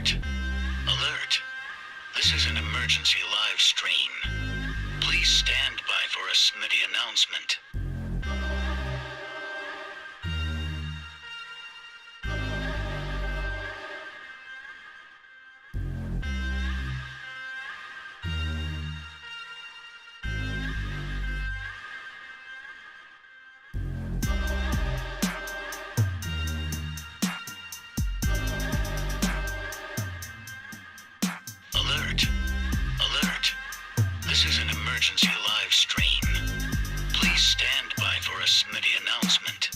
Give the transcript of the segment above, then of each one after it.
Alert! Alert! This is an emergency live stream. Please stand by for a Smitty announcement. Alert! Alert! This is an emergency live stream. Please stand by for a Smitty announcement.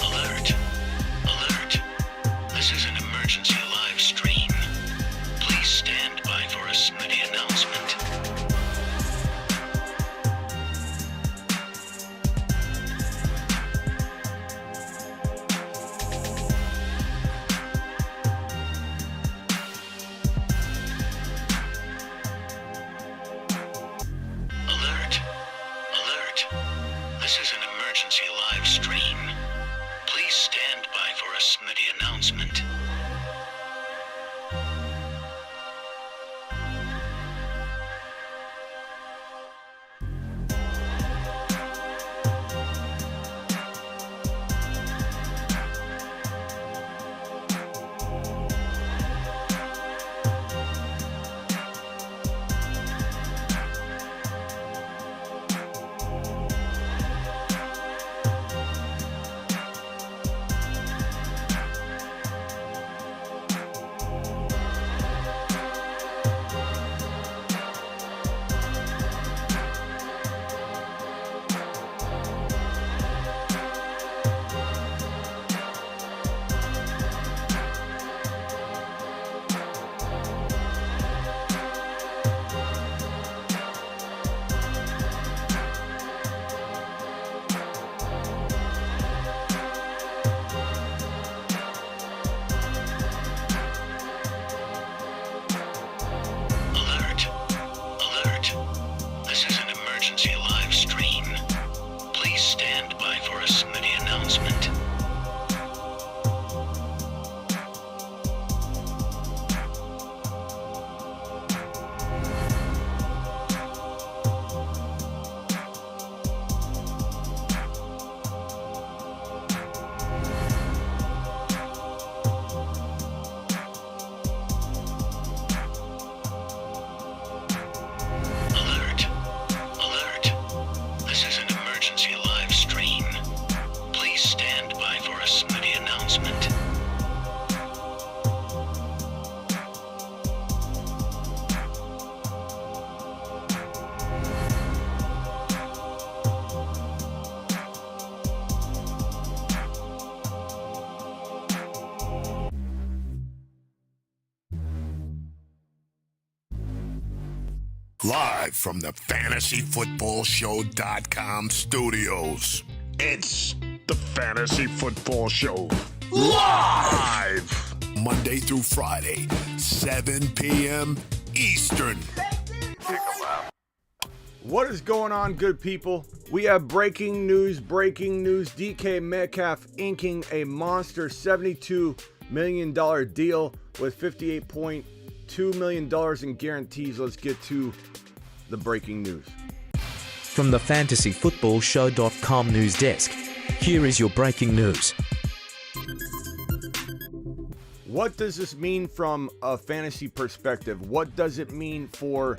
Alert! Alert! This is an emergency live stream. Please stand by for a Smitty announcement. Alert! Alert! This is an emergency live stream. Please stand by for a Smitty announcement. Alert! Alert! This is an emergency live stream. Please stand by for a Smitty announcement. Alert! Alert! This is an emergency live stream. Please stand by for a Smitty announcement. Live from the FantasyFootballShow.com studios. It's the Fantasy Football Show. Live! Monday through Friday, 7 p.m. Eastern. What is going on, good people? We have breaking news. DK Metcalf inking a monster $72 million deal with $58.2 million in guarantees. Let's get to the breaking news. From the FantasyFootballShow.com news desk, here is your breaking news. What does this mean from a fantasy perspective? What does it mean for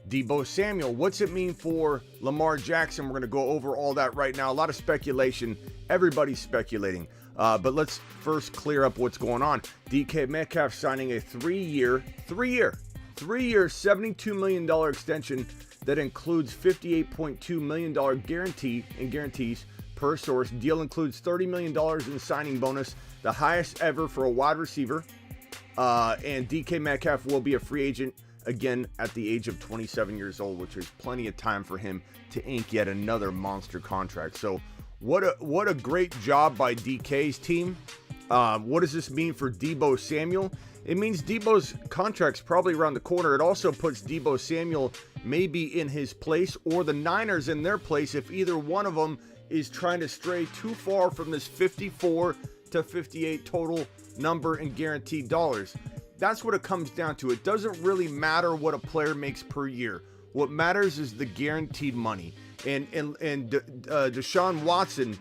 Deebo Samuel? What's it mean for Lamar Jackson? We're going to go over all that right now. A lot of speculation. Everybody's speculating. But let's first clear up what's going on. DK Metcalf signing a three-year, $72 million extension that includes $58.2 million guarantees per source. Deal includes $30 million in signing bonus, the highest ever for a wide receiver. And DK Metcalf will be a free agent again at the age of 27 years old, which is plenty of time for him to ink yet another monster contract. So what a great job by DK's team. What does this mean for Deebo Samuel? It means Deebo's contract's probably around the corner. It also puts Deebo Samuel maybe in his place, or the Niners in their place, if either one of them is trying to stray too far from this 54 to 58 total number in guaranteed dollars. That's what it comes down to. It doesn't really matter what a player makes per year. What matters is the guaranteed money. And Deshaun Watson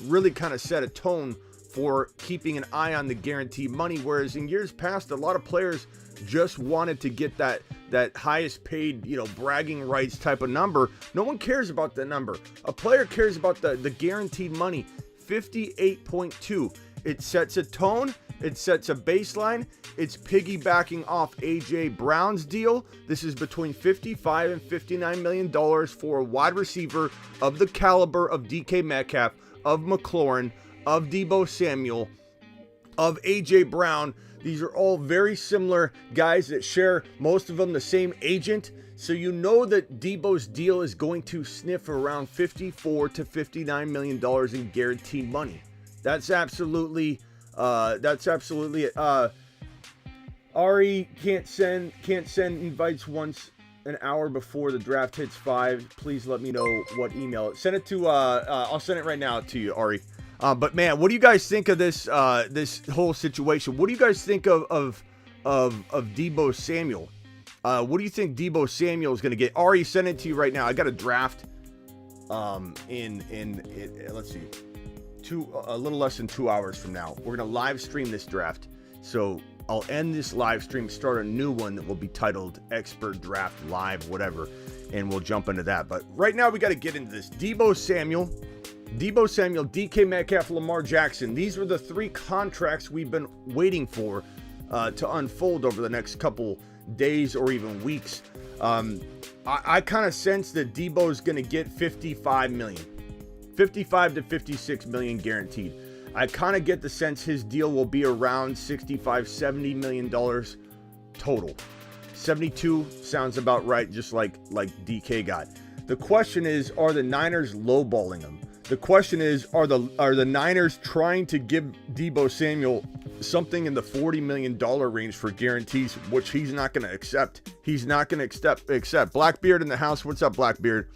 really kind of set a tone for keeping an eye on the guaranteed money, whereas in years past, a lot of players just wanted to get that highest paid, bragging rights type of number. No one cares about the number. A player cares about the guaranteed money. 58.2. It sets a tone. It sets a baseline. It's piggybacking off AJ Brown's deal. This is between $55 and $59 million for a wide receiver of the caliber of DK Metcalf, of McLaurin, of Deebo Samuel, of AJ Brown. These are all very similar guys that share, most of them, the same agent. So you know that Deebo's deal is going to sniff around $54 to $59 million in guaranteed money. That's absolutely it. Ari can't send invites once an hour before the draft hits 5. Please let me know what email. Send it to I'll send it right now to you, Ari. But man, what do you guys think of this whole situation? What do you guys think of Deebo Samuel? What do you think Deebo Samuel is going to get? Ari, send it to you right now. I got a draft in let's see, a little less than 2 hours from now. We're going to live stream this draft. So I'll end this live stream, start a new one that will be titled Expert Draft Live, whatever, and we'll jump into that. But right now we got to get into this. Deebo Samuel, DK Metcalf, Lamar Jackson. These were the 3 contracts we've been waiting for to unfold over the next couple days or even weeks. I kind of sense that Deebo's going to get $55 to $56 million guaranteed. I kind of get the sense his deal will be around $65-70 million total. 72 sounds about right, just like DK got. The question is, are the Niners lowballing him? The question is, are the Niners trying to give Deebo Samuel something in the $40 million range for guarantees, which he's not going to accept? He's not going to accept. Blackbeard in the house. What's up, Blackbeard?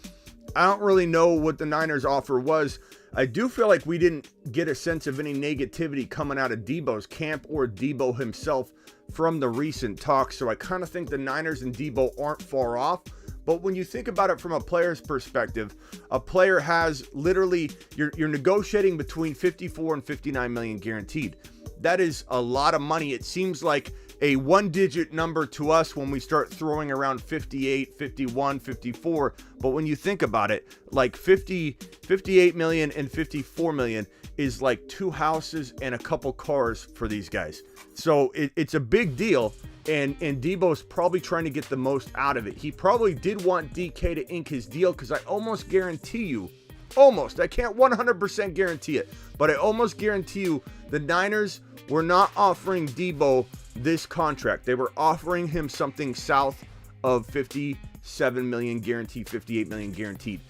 I don't really know what the Niners offer was. I do feel like we didn't get a sense of any negativity coming out of Deebo's camp or Deebo himself from the recent talks. So I kind of think the Niners and Deebo aren't far off. But when you think about it from a player's perspective, a player has literally, you're negotiating between 54 and 59 million guaranteed. That is a lot of money. It seems like a one-digit number to us when we start throwing around 58, 51, 54. But when you think about it, like 58 million and 54 million is like 2 houses and a couple cars for these guys. So it's a big deal. And Deebo's probably trying to get the most out of it. He probably did want DK to ink his deal, because I almost guarantee you, I can't 100% guarantee it, but I almost guarantee you the Niners were not offering Deebo this contract. They were offering him something south of 57 million guaranteed, 58 million guaranteed.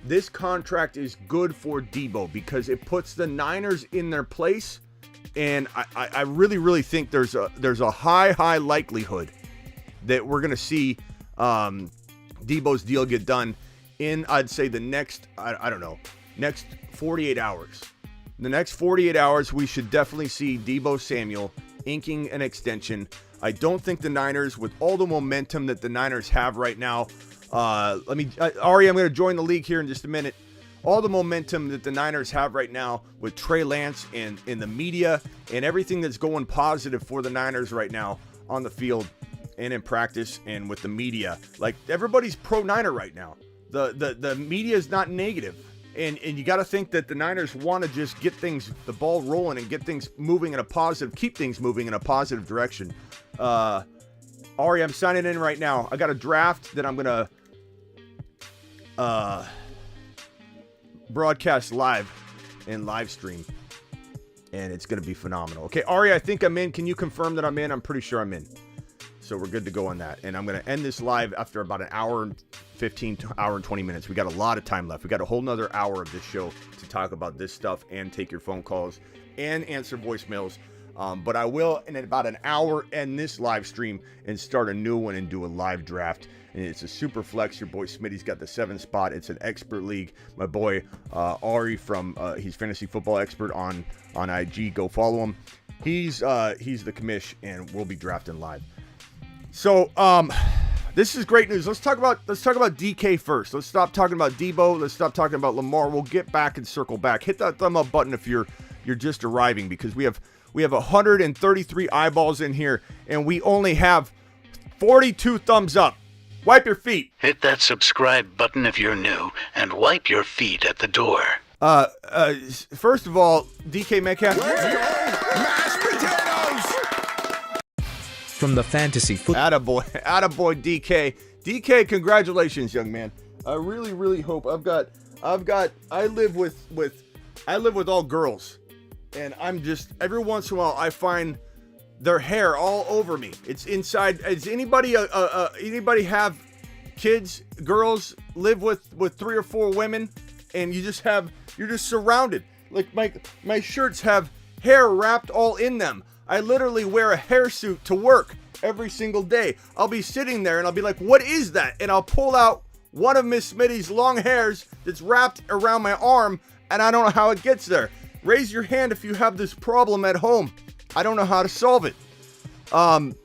This contract is good for Deebo because it puts the Niners in their place. And I really, really think there's a high likelihood that we're going to see Deebo's deal get done in, I'd say, the next, next 48 hours. The next 48 hours, we should definitely see Deebo Samuel inking an extension. I don't think the Niners, with all the momentum that the Niners have right now, Ari, I'm going to join the league here in just a minute. All the momentum that the Niners have right now with Trey Lance and in the media and everything that's going positive for the Niners right now on the field and in practice and with the media. Like, everybody's pro-Niner right now. The media is not negative. And you got to think that the Niners want to just get the ball rolling and get things moving in a positive, keep things moving in a positive direction. Ari, I'm signing in right now. I got a draft that I'm going to broadcast live and live stream, and it's going to be phenomenal. Okay, Ari, I think I'm in. Can you confirm that I'm in? I'm pretty sure I'm in. So we're good to go on that. And I'm going to end this live after about an hour and 15 to hour and 20 minutes. We got a lot of time left. We got a whole nother hour of this show to talk about this stuff and take your phone calls and answer voicemails. But I will, in about an hour, end this live stream and start a new one and do a live draft. And it's a super flex. Your boy Smitty's got the 7th spot. It's an expert league. My boy Ari from he's fantasy football expert on IG. Go follow him. He's the commish, and we'll be drafting live. So this is great news. Let's talk about DK first. Let's stop talking about Deebo. Let's stop talking about Lamar. We'll get back and circle back. Hit that thumb up button if you're just arriving, because we have 133 eyeballs in here, and we only have 42 thumbs up. Wipe your feet. Hit that subscribe button if you're new, and wipe your feet at the door. First of all, DK Metcalf. Mashed potatoes! From the fantasy football. Attaboy, DK. DK, congratulations, young man. I really, really hope I live with all girls, and I'm just, every once in a while I find their hair all over me. It's inside. Does anybody have kids, girls, live with 3 or 4 women, and you're just surrounded? Like my shirts have hair wrapped all in them. I literally wear a hairsuit to work every single day. I'll be sitting there and I'll be like, what is that? And I'll pull out one of Miss Smitty's long hairs that's wrapped around my arm, and I don't know how it gets there. Raise your hand if you have this problem at home. I don't know how to solve it. DK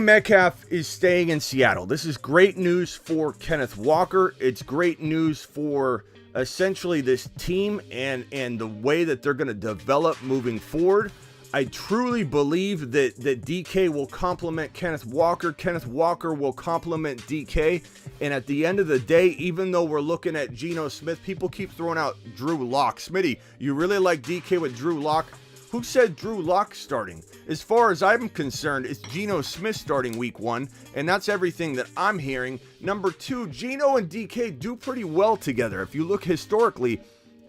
Metcalf is staying in Seattle. This is great news for Kenneth Walker. It's great news for essentially this team and the way that they're going to develop moving forward. I truly believe that DK will complement Kenneth Walker. Kenneth Walker will complement DK. And at the end of the day, even though we're looking at Geno Smith, people keep throwing out Drew Lock. Smitty, you really like DK with Drew Lock? Who said Drew Lock starting? As far as I'm concerned, it's Geno Smith starting week 1, and that's everything that I'm hearing. Number 2, Geno and DK do pretty well together. If you look historically,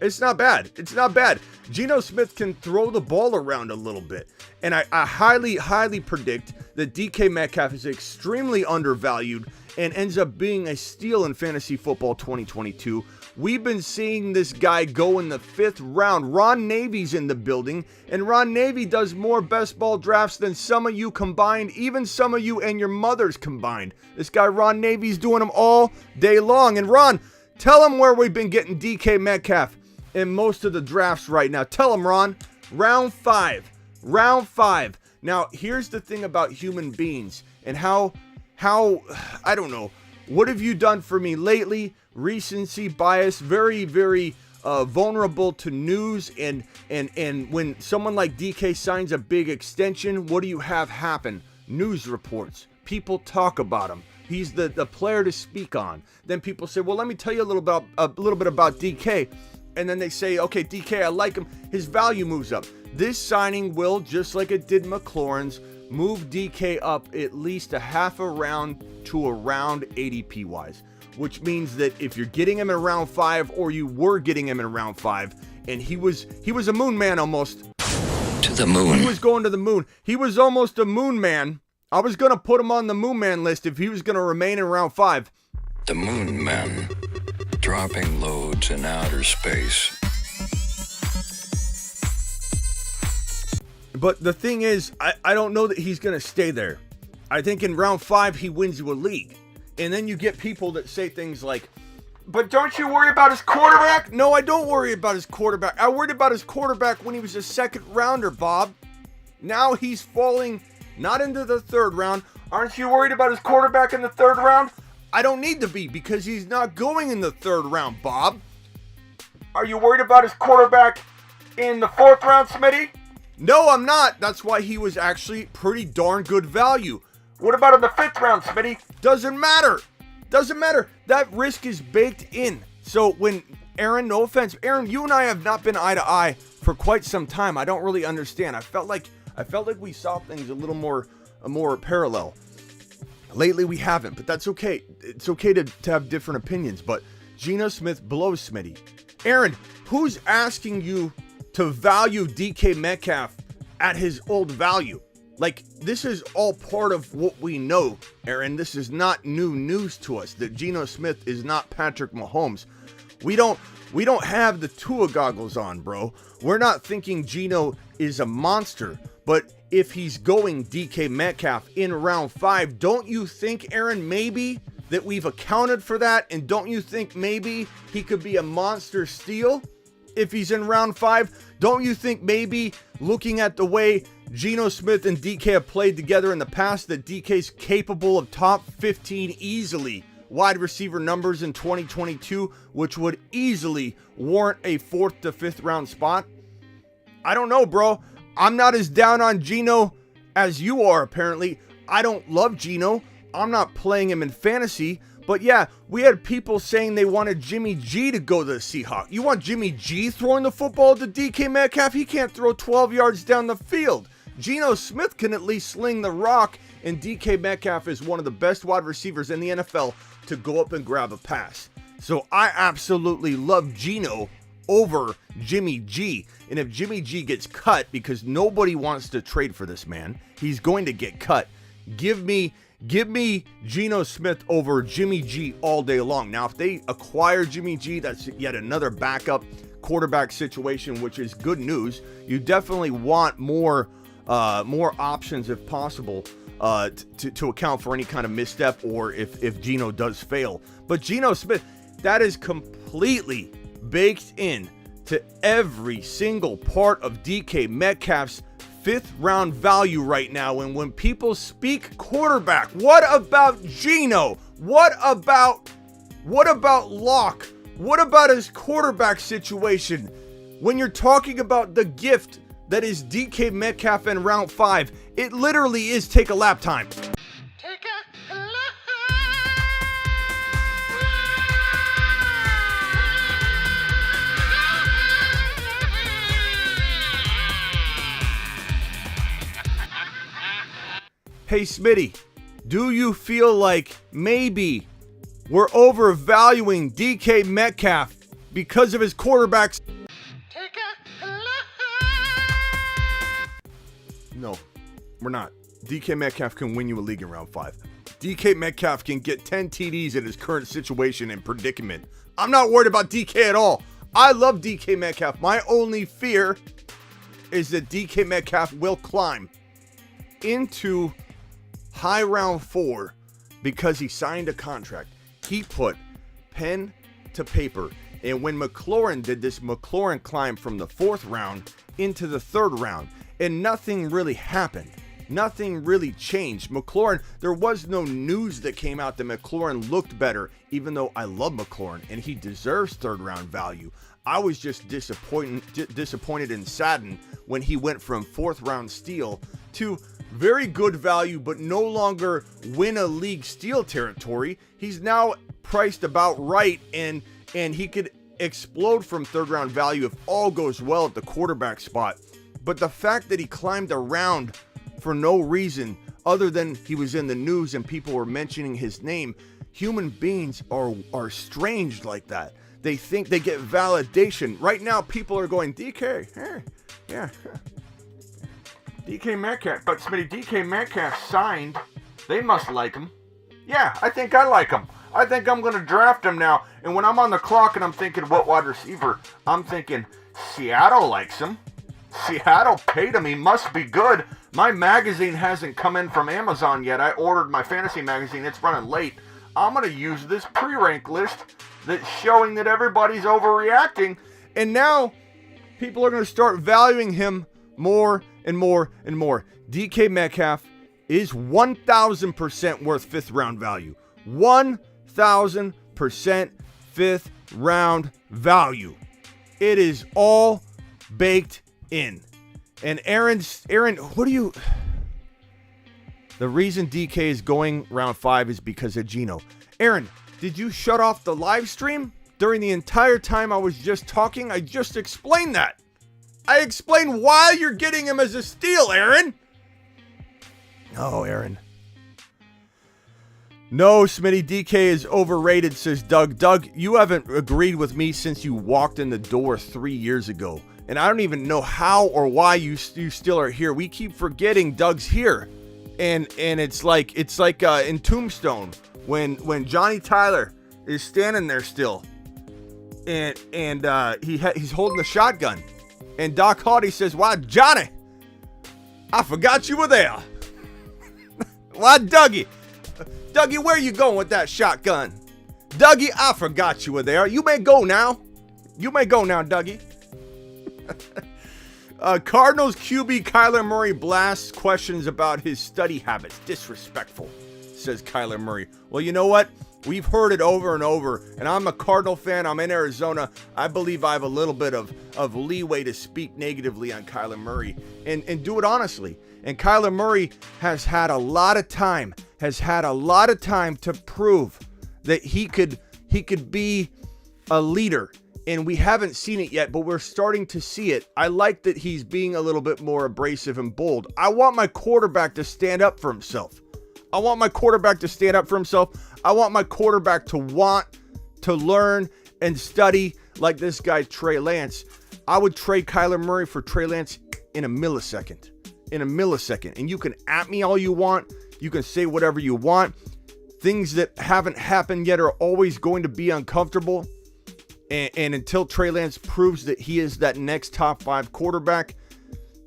it's not bad. It's not bad. Geno Smith can throw the ball around a little bit, and I highly, highly predict that DK Metcalf is extremely undervalued and ends up being a steal in fantasy football 2022. We've been seeing this guy go in the 5th round. Ron Navy's in the building, and Ron Navy does more best ball drafts than some of you combined, even some of you and your mothers combined. This guy Ron Navy's doing them all day long. And Ron, tell him where we've been getting DK Metcalf in most of the drafts right now. Tell him, Ron. Round 5. Now, here's the thing about human beings and how I don't know. What have you done for me lately? Recency bias, very, very vulnerable to news, and when someone like DK signs a big extension, what do you have happen? News reports. People talk about him. He's the player to speak on. Then people say, well, let me tell you a little bit about DK. And then they say, okay, DK, I like him. His value moves up. This signing will, just like it did McLaurin's, move DK up at least a half a round to around ADP wise, which means that if you're getting him in round 5, or you were getting him in round 5, and he was a moon man almost. To the moon. He was going to the moon. He was almost a moon man. I was going to put him on the moon man list if he was going to remain in round 5. The moon men, dropping loads in outer space. But the thing is, I don't know that he's going to stay there. I think in round 5, he wins you a league. And then you get people that say things like, but don't you worry about his quarterback? No, I don't worry about his quarterback. I worried about his quarterback when he was a 2nd rounder, Bob. Now he's falling not into the 3rd round. Aren't you worried about his quarterback in the 3rd round? I don't need to be, because he's not going in the 3rd round, Bob. Are you worried about his quarterback in the 4th round, Smitty? No, I'm not. That's why he was actually pretty darn good value. What about in the 5th round, Smitty? Doesn't matter. That risk is baked in. So when Aaron, no offense, Aaron, you and I have not been eye to eye for quite some time. I don't really understand. I felt like we saw things a little more parallel. Lately we haven't, but that's okay. It's okay to have different opinions, but Geno Smith blows Smitty. Aaron, who's asking you to value DK Metcalf at his old value? Like, this is all part of what we know, Aaron. This is not new news to us that Geno Smith is not Patrick Mahomes. We don't have the Tua goggles on, bro. We're not thinking Geno is a monster. But if he's going DK Metcalf in round 5, don't you think, Aaron, maybe that we've accounted for that? And don't you think maybe he could be a monster steal if he's in round 5? Don't you think maybe looking at the way Geno Smith and DK have played together in the past that DK's capable of top 15 easily wide receiver numbers in 2022, which would easily warrant a 4th to 5th round spot? I don't know, bro. I'm not as down on Geno as you are, apparently. I don't love Geno. I'm not playing him in fantasy. But yeah, we had people saying they wanted Jimmy G to go to the Seahawks. You want Jimmy G throwing the football to DK Metcalf? He can't throw 12 yards down the field. Geno Smith can at least sling the rock, and DK Metcalf is one of the best wide receivers in the NFL to go up and grab a pass. So I absolutely love Geno over Jimmy G. And if Jimmy G gets cut, because nobody wants to trade for this man, he's going to get cut. Give me Geno Smith over Jimmy G all day long. Now, if they acquire Jimmy G, that's yet another backup quarterback situation, which is good news. You definitely want more options if possible to account for any kind of misstep or if Geno does fail. But Geno Smith, that is completely baked in to every single part of DK Metcalf's 5th round value right now. And when people speak quarterback, what about Geno? What about Locke? What about his quarterback situation? When you're talking about the gift that is DK Metcalf in round 5, it literally is take a lap time. Hey Smitty, do you feel like maybe we're overvaluing DK Metcalf because of his quarterbacks? No, we're not. DK Metcalf can win you a league in round 5. DK Metcalf can get 10 TDs in his current situation and predicament. I'm not worried about DK at all. I love DK Metcalf. My only fear is that DK Metcalf will climb into high round 4 because he signed a contract. He put pen to paper. And when McLaurin did this, McLaurin climbed from the 4th round into the 3rd round. And nothing really happened. Nothing really changed. McLaurin, there was no news that came out that McLaurin looked better, even though I love McLaurin and he deserves 3rd round value. I was just disappointed and saddened when he went from 4th round steal to very good value, but no longer win a league steal territory. He's now priced about right, and he could explode from 3rd round value if all goes well at the quarterback spot. But the fact that he climbed around for no reason other than he was in the news and people were mentioning his name, human beings are strange like that. They think they get validation. Right now, people are going, DK, yeah. DK Metcalf, but Smitty, DK Metcalf signed. They must like him. Yeah, I think I like him. I think I'm going to draft him now. And when I'm on the clock and I'm thinking, what wide receiver? I'm thinking, Seattle likes him. Seattle paid him. He must be good. My magazine hasn't come in from Amazon yet. I ordered my fantasy magazine. It's running late. I'm going to use this pre-rank list that's showing that everybody's overreacting. And now people are going to start valuing him more and more and more. DK Metcalf is 1,000% worth 5th round value. 1,000% 5th round value. It is all baked in. And Aaron, what do you... The reason DK is going round 5 is because of Geno. Aaron, did you shut off the live stream during the entire time I was just talking? I just explained that. I explained why you're getting him as a steal, Aaron. No, Aaron. No, Smitty, DK is overrated, says Doug. Doug, you haven't agreed with me since you walked in the door 3 years ago. And I don't even know how or why you still are here. We keep forgetting Doug's here. And it's like in Tombstone when Johnny Tyler is standing there still. And he's holding the shotgun. And Doc Hardy says, "Why, Johnny, I forgot you were there." "Why, Dougie? Dougie, where you going with that shotgun? Dougie, I forgot you were there. You may go now. You may go now, Dougie." Cardinals QB Kyler Murray blasts questions about his study habits. "Disrespectful," says Kyler Murray. Well, you know what? We've heard it over and over, and I'm a Cardinal fan. I'm in Arizona. I believe I have a little bit of leeway to speak negatively on Kyler Murray and do it honestly. And Kyler Murray has had a lot of time to prove that he could be a leader. And we haven't seen it yet, but we're starting to see it. I like that he's being a little bit more abrasive and bold. I want my quarterback to stand up for himself. I want my quarterback to want to learn and study like this guy, Trey Lance. I would trade Kyler Murray for Trey Lance in a millisecond. And you can at me all you want. You can say whatever you want. Things that haven't happened yet are always going to be uncomfortable. And until Trey Lance proves that he is that next top 5 quarterback,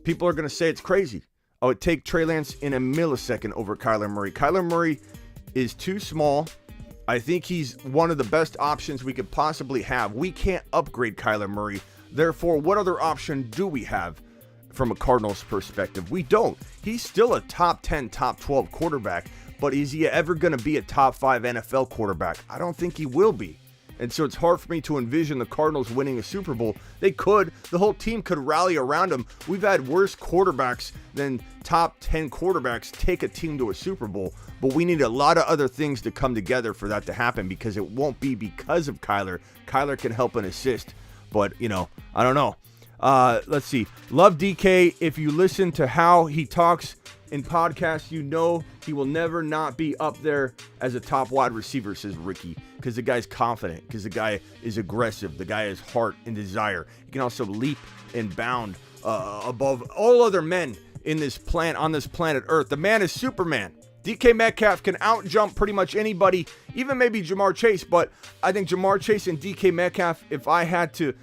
people are going to say it's crazy. I would take Trey Lance in a millisecond over Kyler Murray. Kyler Murray is too small. I think he's one of the best options we could possibly have. We can't upgrade Kyler Murray. Therefore, what other option do we have from a Cardinals perspective? We don't. He's still a top 10, top 12 quarterback, but is he ever going to be a top 5 NFL quarterback? I don't think he will be. And so it's hard for me to envision the Cardinals winning a Super Bowl. They could. The whole team could rally around him. We've had worse quarterbacks than top 10 quarterbacks take a team to a Super Bowl. But we need a lot of other things to come together for that to happen, because it won't be because of Kyler. Kyler can help and assist. But, I don't know. Let's see. Love DK. If you listen to how he talks in podcasts, he will never not be up there as a top wide receiver, says Ricky, because the guy's confident, because the guy is aggressive, the guy has heart and desire. He can also leap and bound above all other men on this planet Earth. The man is Superman. DK Metcalf can out-jump pretty much anybody, even maybe Jamar Chase, but I think Jamar Chase and DK Metcalf, if I had to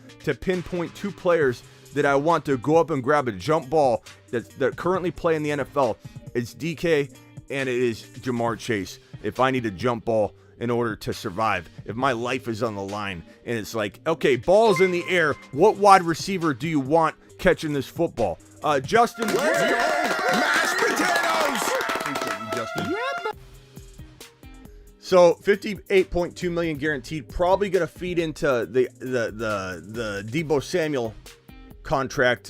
pinpoint 2 players that I want to go up and grab a jump ball that currently play in the NFL, it's DK and it is Jamar Chase. If I need a jump ball in order to survive, if my life is on the line, and it's like, okay, ball's in the air, what wide receiver do you want catching this football? Justin. Let's go! Mashed potatoes! Appreciate you, Justin. Yeah. So $58.2 million guaranteed, probably going to feed into the Deebo Samuel contract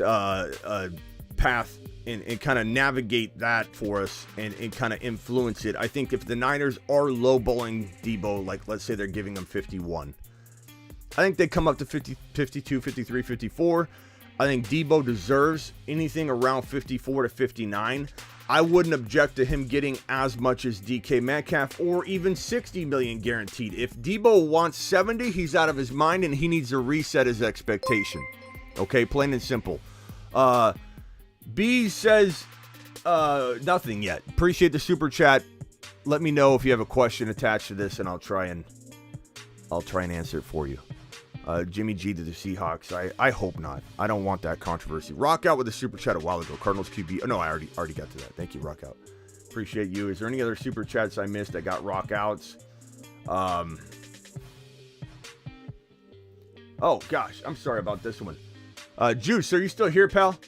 path and kind of navigate that for us and kind of influence it. I think if the Niners are lowballing Deebo, like let's say they're giving him 51, I think they come up to 50, 52, 53, 54. I think Deebo deserves anything around 54 to 59. I wouldn't object to him getting as much as DK Metcalf or even 60 million guaranteed. If Deebo wants 70, he's out of his mind and he needs to reset his expectation. Okay, plain and simple. B says nothing yet. Appreciate the super chat. Let me know if you have a question attached to this, and I'll try and answer it for you. Jimmy G to the Seahawks. I hope not. I don't want that controversy. Rock out with a super chat a while ago. Cardinals QB. Oh, no, I already got to that. Thank you, Rock out. Appreciate you. Is there any other super chats I missed that got rock outs? Oh gosh, I'm sorry about this one. Juice, are you still here, pal?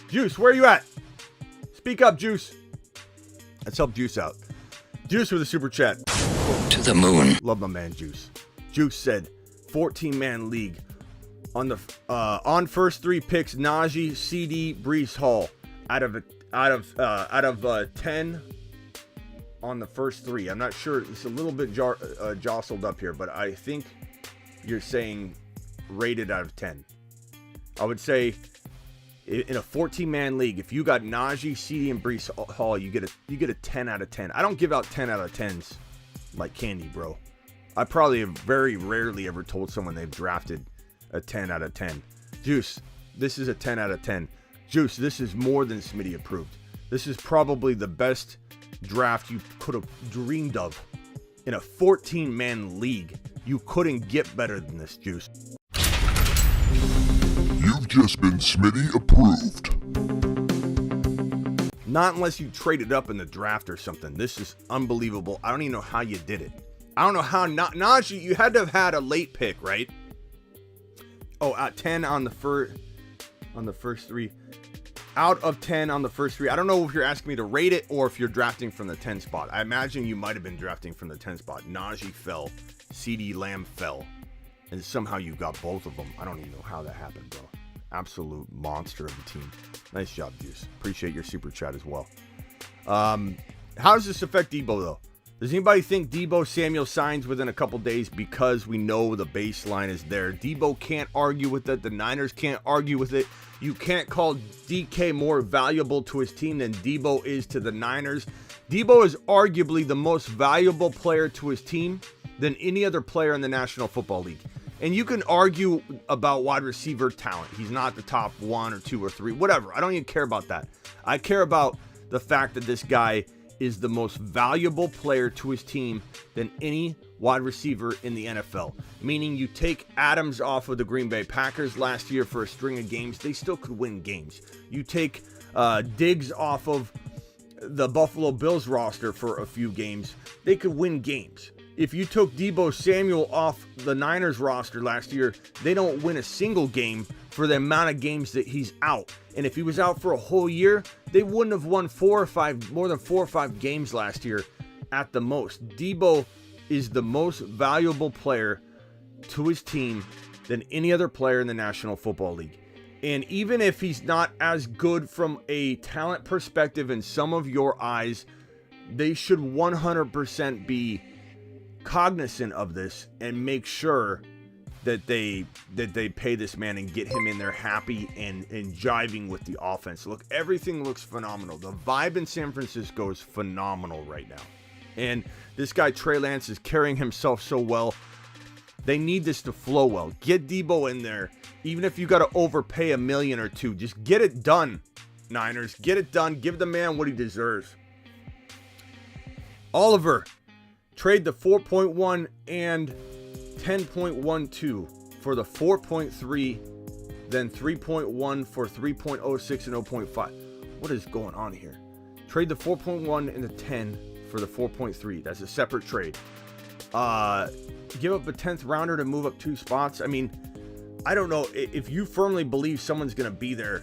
Juice, where are you at? Speak up, Juice. Let's help Juice out. Juice with a super chat. To the moon. Love my man, Juice. Juice said, 14-man league. On first 3 picks, Najee, CD, Breece Hall. Out of 10 on the first 3. I'm not sure. It's a little bit jostled up here, but I think you're saying rated out of 10. I would say in a 14-man league, if you got Najee, CD, and Breece Hall, you get a 10 out of 10. I don't give out 10 out of 10s like candy, bro. I probably have very rarely ever told someone they've drafted a 10 out of 10. Juice, This is a 10 out of 10. Juice, this is more than Smitty approved. This is probably the best draft you could have dreamed of. In a 14-man league, you couldn't get better than this, Juice. You've just been Smitty approved. Not unless you traded up in the draft or something. This is unbelievable. I don't even know how you did it. I don't know how. Najee, you had to have had a late pick, right? Oh, at 10 on the first three. Out of 10 on the first three. I don't know if you're asking me to rate it or if you're drafting from the 10 spot. I imagine you might have been drafting from the 10 spot. Najee fell. CeeDee Lamb fell. And somehow you got both of them. I don't even know how that happened, bro. Absolute monster of a team. Nice job, Juice. Appreciate your super chat as well. How does this affect Deebo, though? Does anybody think Deebo Samuel signs within a couple days because we know the baseline is there? Deebo can't argue with it. The Niners can't argue with it. You can't call DK more valuable to his team than Deebo is to the Niners. Deebo is arguably the most valuable player to his team than any other player in the National Football League. And you can argue about wide receiver talent. He's not the top 1 or 2 or 3, whatever. I don't even care about that. I care about the fact that this guy is the most valuable player to his team than any wide receiver in the NFL. Meaning you take Adams off of the Green Bay Packers last year for a string of games, they still could win games. You take Diggs off of the Buffalo Bills roster for a few games, they could win games. If you took Deebo Samuel off the Niners roster last year, they don't win a single game for the amount of games that he's out. And if he was out for a whole year, they wouldn't have won more than 4 or 5 games last year at the most. Deebo is the most valuable player to his team than any other player in the National Football League. And even if he's not as good from a talent perspective in some of your eyes, they should 100% be cognizant of this and make sure that they pay this man and get him in there happy and jiving with the offense. Look, everything looks phenomenal. The vibe in San Francisco is phenomenal right now. And this guy, Trey Lance, is carrying himself so well. They need this to flow well. Get Deebo in there. Even if you got to overpay $1 million or $2 million, just get it done, Niners. Get it done. Give the man what he deserves. Oliver, trade the 4.1 and 10.12 for the 4.3, then 3.1 for 3.06 and 0.5. What is going on here? Trade the 4.1 and the 10 for the 4.3. That's a separate trade. Give up a 10th rounder to move up 2 spots. I mean, I don't know if you firmly believe someone's going to be there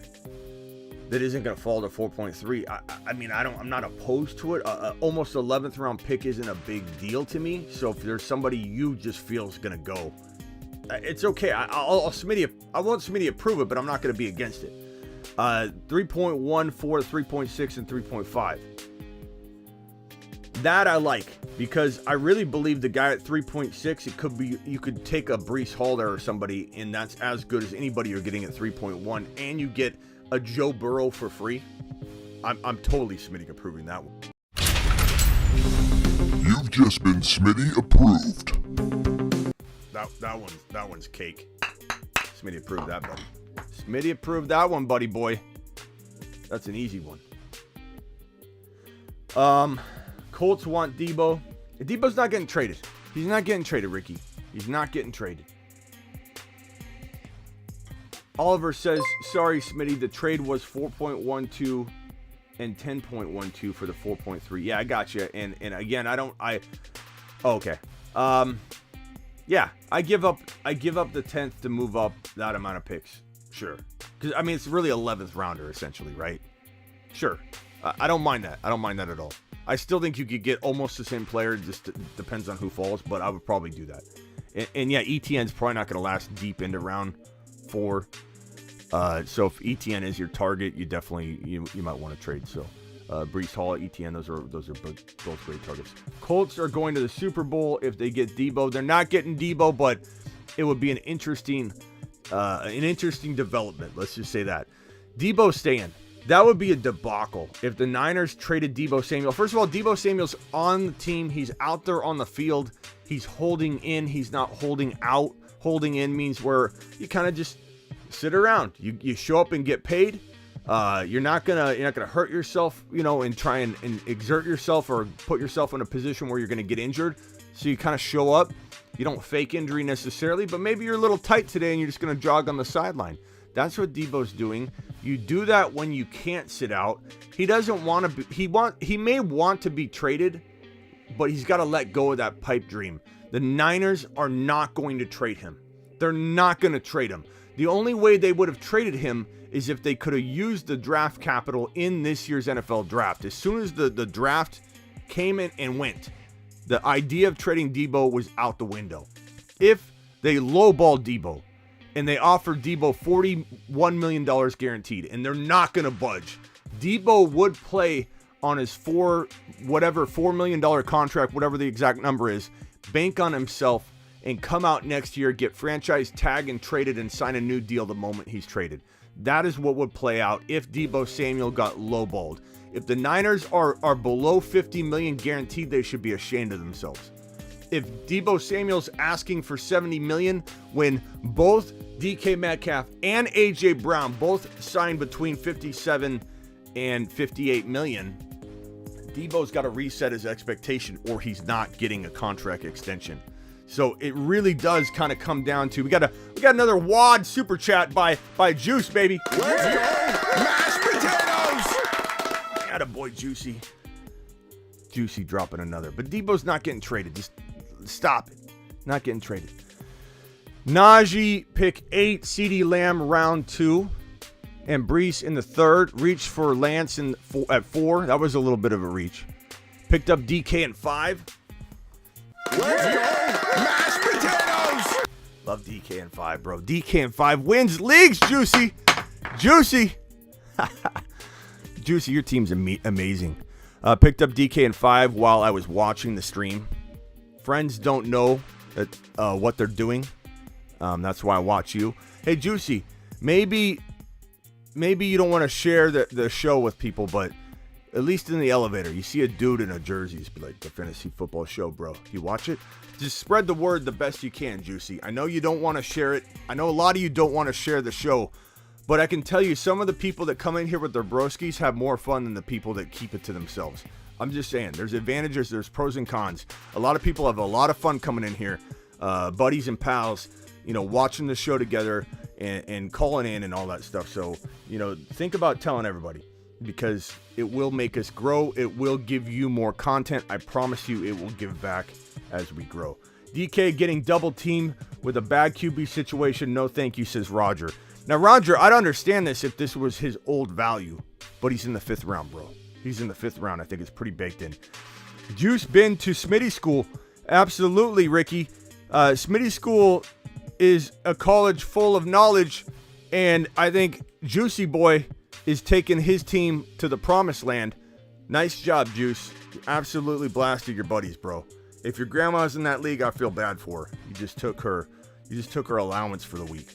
that isn't going to fall to 4.3. I mean, I'm not opposed to it. Almost 11th round pick isn't a big deal to me. So if there's somebody you just feel is going to go, it's okay. I won't Smitty approve it, but I'm not going to be against it. 3.14, 3.6, and 3.5. That I like, because I really believe the guy at 3.6, it could be, you could take a Breece Hall there or somebody, and that's as good as anybody you're getting at 3.1, and you get a Joe Burrow for free. I'm totally Smitty approving that one. You've just been Smitty approved. That one's cake. Smitty approved that, buddy. Smitty approved that one, buddy boy. That's an easy one. Colts want Deebo. Deebo's not getting traded. He's not getting traded, Ricky. He's not getting traded. Oliver says, sorry, Smitty, the trade was 4.12 and 10.12 for the 4.3. Yeah, I got you. And again, okay. Yeah, I give up the 10th to move up that amount of picks. Sure. Because, I mean, it's really 11th rounder, essentially, right? Sure. I don't mind that. I don't mind that at all. I still think you could get almost the same player. It just depends on who falls, but I would probably do that. And yeah, ETN's probably not going to last deep into round 4. So if ETN is your target, you definitely you might want to trade. So Breece Hall, ETN, those are both great targets. Colts are going to the Super Bowl if they get Deebo. They're not getting Deebo, but it would be an interesting development. Let's just say that. Deebo staying. That would be a debacle if the Niners traded Deebo Samuel. First of all, Deebo Samuel's on the team. He's out there on the field. He's holding in. He's not holding out. Holding in means where you kind of just Sit around. You show up and get paid. You're not gonna hurt yourself, and try and exert yourself or put yourself in a position where you're gonna get injured. So you kind of show up. You don't fake injury necessarily, but maybe you're a little tight today and you're just gonna jog on the sideline. That's what Deebo's doing. You do that when you can't sit out. He doesn't want to be. He may want to be traded, but he's got to let go of that pipe dream. The Niners are not going to trade him. They're not going to trade him. The only way they would have traded him is if they could have used the draft capital in this year's NFL draft. As soon as the draft came in and went, the idea of trading Deebo was out the window. If they lowballed Deebo and they offered Deebo $41 million guaranteed, and they're not going to budge, Deebo would play on his $4 million contract, whatever the exact number is, bank on himself, and come out next year, get franchise tag and traded and sign a new deal the moment he's traded. That is what would play out if Deebo Samuel got lowballed. If the Niners are below $50 million guaranteed, they should be ashamed of themselves. If Deebo Samuel's asking for $70 million when both DK Metcalf and AJ Brown both signed between $57 and $58 million, Deebo's got to reset his expectation or he's not getting a contract extension. So it really does kind of come down to we got another WAD super chat by Juice, baby. Let's go, mashed potatoes. Attaboy, Juicy dropping another. But Deebo's not getting traded. Just stop it. Not getting traded. Najee pick 8, CeeDee Lamb round 2, and Brees in the 3rd. Reached for Lance at 4. That was a little bit of a reach. Picked up DK in 5. Let's go, mashed potatoes. Love DK in 5, bro. DK in 5 wins leagues, Juicy. Juicy, your team's amazing. Picked up DK in 5 while I was watching the stream. Friends don't know that what they're doing. That's why I watch you. Hey, Juicy, maybe you don't want to share the show with people, but at least in the elevator, you see a dude in a jersey, it's like the fantasy football show, bro. You watch it? Just spread the word the best you can, Juicy. I know you don't want to share it. I know a lot of you don't want to share the show, but I can tell you some of the people that come in here with their broskies have more fun than the people that keep it to themselves. I'm just saying, there's advantages, there's pros and cons. A lot of people have a lot of fun coming in here, buddies and pals, watching the show together and calling in and all that stuff. So, think about telling everybody, because it will make us grow. It will give you more content. I promise you it will give back as we grow. DK getting double teamed with a bad QB situation. No thank you, says Roger. Now, Roger, I'd understand this if this was his old value, but he's in the 5th round, bro. He's in the 5th round. I think it's pretty baked in. Juice been to Smitty School. Absolutely, Ricky. Smitty School is a college full of knowledge, and I think Juicy Boy is taking his team to the promised land. Nice job, Juice. You absolutely blasted your buddies, bro. If your grandma's in that league, I feel bad for her. You just took her allowance for the week.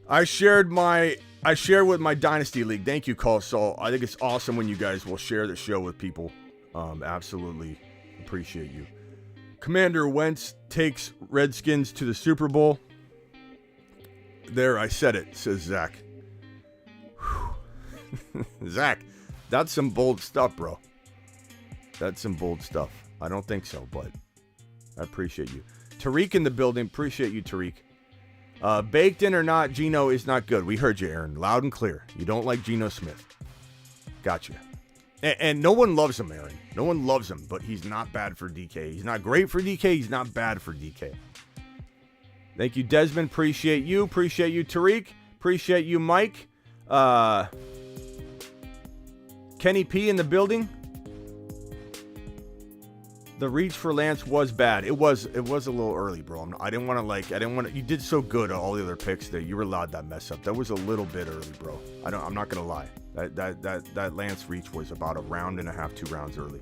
I shared with my Dynasty League. Thank you, Call Saul. I think it's awesome when you guys will share the show with people. Absolutely appreciate you. Commander Wentz takes Redskins to the Super Bowl. There, I said it, says Zach. Zach, that's some bold stuff, bro. That's some bold stuff. I don't think so, but I appreciate you. Tariq in the building. Appreciate you, Tariq. Baked in or not, Geno is not good. We heard you, Aaron. Loud and clear. You don't like Geno Smith. Gotcha. And no one loves him, Aaron. No one loves him, but he's not bad for DK. He's not great for DK. He's not bad for DK. Thank you, Desmond. Appreciate you. Appreciate you, Tariq. Appreciate you, Mike. Kenny P in the building. The reach for Lance was bad. It was a little early, bro. I didn't want to. You did so good on all the other picks that you were allowed that mess up. That was a little bit early, bro. I'm not gonna lie. That Lance reach was about a round and a half, 2 rounds early.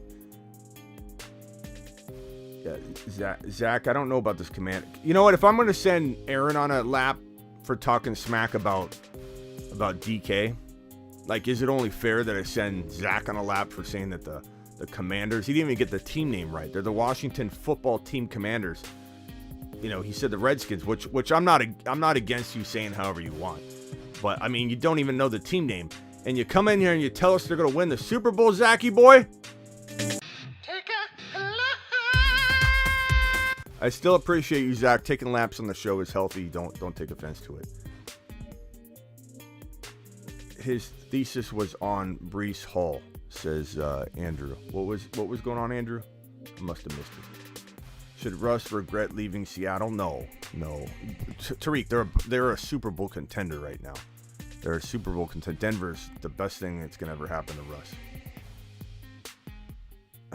Yeah, Zach, I don't know about this command. You know what? If I'm gonna send Aaron on a lap for talking smack about DK, like, is it only fair that I send Zach on a lap for saying that the Commanders, he didn't even get the team name right. They're the Washington Football Team Commanders. you know, he said the Redskins, which I'm not against you saying however you want. But, I mean, you don't even know the team name. And you come in here and you tell us they're going to win the Super Bowl, Zachy boy? I still appreciate you, Zach. Taking laps on the show is healthy. Don't take offense to it. His thesis was on Breece Hall, says Andrew. What was going on, Andrew? I must have missed it. Should Russ regret leaving Seattle? No. Tariq, they're a Super Bowl contender right now. They're a Super Bowl contender. Denver's the best thing that's gonna ever happen to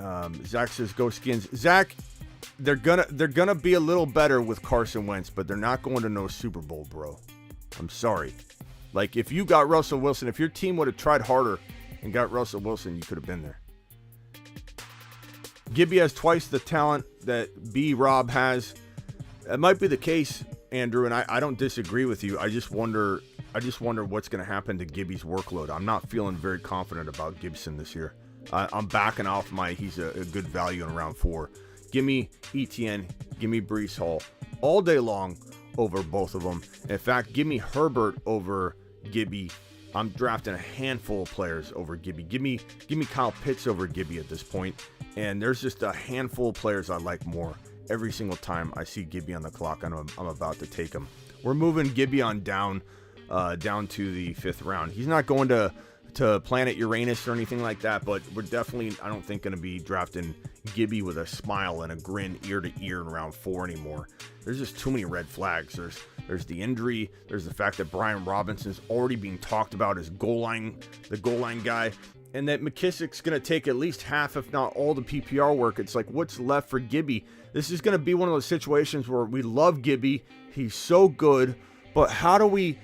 Russ. Zach says, "Go Skins." Zach, they're gonna be a little better with Carson Wentz, but they're not going to no Super Bowl, bro. I'm sorry. Like, if you got Russell Wilson, if your team would have tried harder and got Russell Wilson, you could have been there. Gibby has twice the talent that B-Rob has. It might be the case, Andrew, and I don't disagree with you. I just wonder what's going to happen to Gibby's workload. I'm not feeling very confident about Gibson this year. I'm backing off he's a good value in round 4. Give me ETN, give me Breece Hall all day long over both of them. In fact, give me Herbert over Gibby. I'm drafting a handful of players over Gibby. Give me Kyle Pitts over Gibby at this point. And there's just a handful of players I like more. Every single time I see Gibby on the clock, I'm about to take him. We're moving Gibby on down to the 5th round. He's not going to planet Uranus or anything like that, but we're definitely, I don't think, going to be drafting Gibby with a smile and a grin ear to ear in round 4 anymore. There's just too many red flags. There's the injury. There's the fact that Brian Robinson's already being talked about as the goal line guy, and that McKissick's going to take at least half, if not all, the PPR work. It's like, what's left for Gibby? This is going to be one of those situations where we love Gibby. He's so good, but how do we